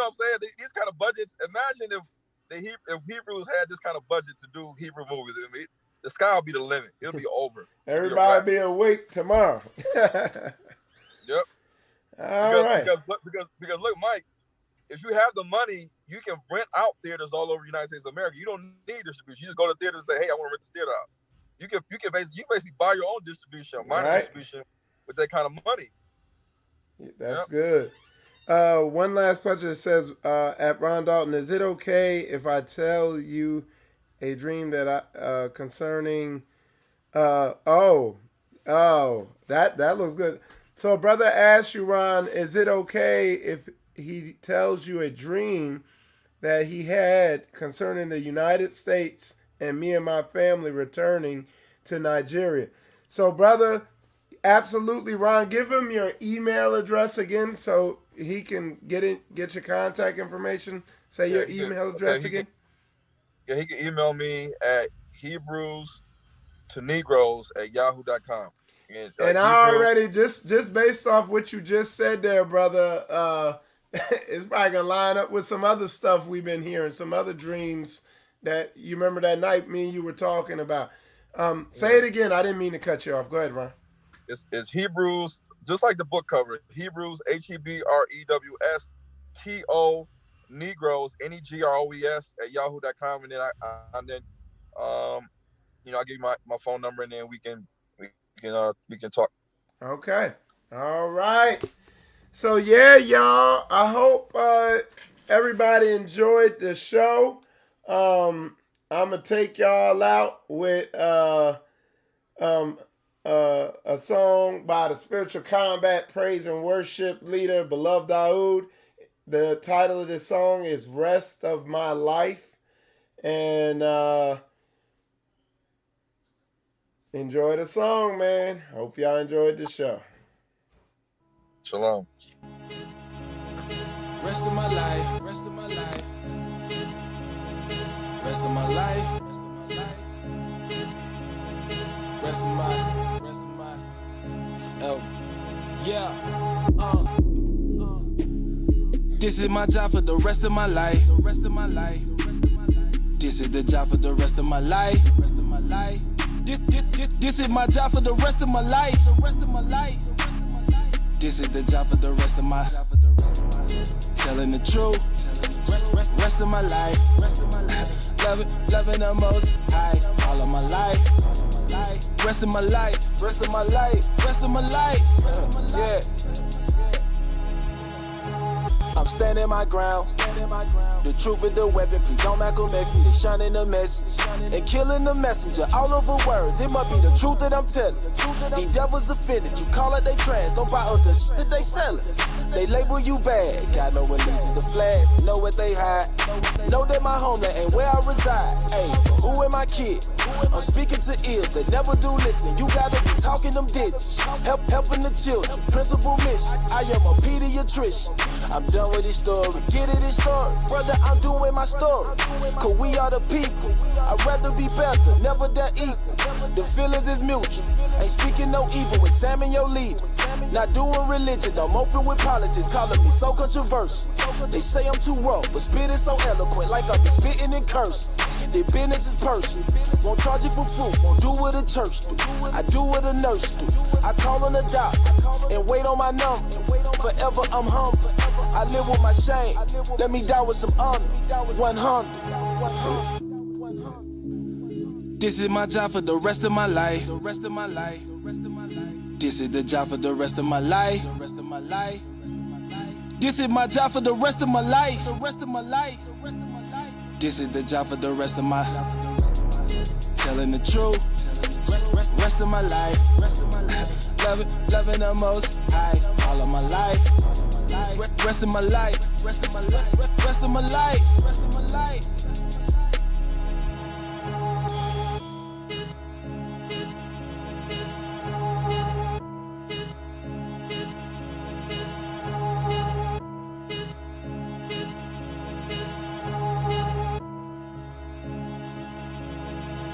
I'm saying? These kind of budgets. Imagine if Hebrews had this kind of budget to do Hebrew movies. I mean, the sky will be the limit. It'll be over. Everybody be awake tomorrow. Yep. All right. Because look, Mike, if you have the money, you can rent out theaters all over the United States of America. You don't need distribution. You just go to the theater and say, "Hey, I want to rent this theater out." You basically buy your own distribution, minor distribution, with that kind of money. That's good. One last question. It says at Ron Dalton, is it okay if I tell you a dream that concerning? That looks good. So a brother asked you, Ron, is it okay if he tells you a dream that he had concerning the United States and me and my family returning to Nigeria? So, brother, absolutely, Ron. Give him your email address again so he can get your contact information. Say your email address again. He can email me at HebrewsToNegroes@yahoo.com. And I already, just based off what you just said there, brother, it's probably going to line up with some other stuff we've been hearing, some other dreams that you remember that night me and you were talking about. Say it again. I didn't mean to cut you off. Go ahead, Ron. It's Hebrews, just like the book cover. Hebrews, HebrewsToNegroes Negroes, Negroes at yahoo.com, and then I'll give you my phone number, and then we can talk. Okay. All right. So yeah, y'all. I hope everybody enjoyed the show. I'm gonna take y'all out with a song by the Spiritual Combat Praise and Worship leader, Beloved Daoud. The title of this song is Rest of My Life. And enjoy the song, man. Hope y'all enjoyed the show. Shalom. Rest of my life, rest of my life, rest of my life, rest of my, forever. Yeah, This is my job for the rest of my life, This is the job for the rest of my life, This is my job for the rest of my life, This is the job for the rest of my, telling the truth, rest of my life, loving the most high, all of my life, rest of my life, rest of my life, rest of my life, yeah. I'm standing my ground. The truth is the weapon. Please don't Malcolm X me. They shunning the message and killing the messenger. All over words. It must be the truth that I'm telling. These devils offended. You call it they trash. Don't buy up the shit that they selling. They label you bad. God know what leads to the flash. Know what they hide. Know that my homeland ain't where I reside. Hey, who am I kid? I'm speaking to ears that never do listen. You gotta be talking them digits. Helping the children. Principal mission. I am a pediatrician. I'm done with this story. Get it, this story. Brother, I'm doing my story. Cause we are the people. I'd rather be better, never that equal. The feelings is mutual. Ain't speaking no evil. Examine your leader. Not doing religion. I'm open with politics. Calling me so controversial. They say I'm too raw, but spit is so eloquent. Like I be spitting in curses. Their business is personal. Won't charge you for food. Won't do what a church do. I do what a nurse do. I call on a doctor and wait on my number. Forever I'm humble. I live with my shame. Let me die with some honor. 100. This is my job for the rest of my life. This is the job for the rest of my life. This is my job for the rest of my life. This is the job for the rest of my, telling the truth. Rest of my life. Loving the most high. All of my life. Rest of my life. Rest of my life.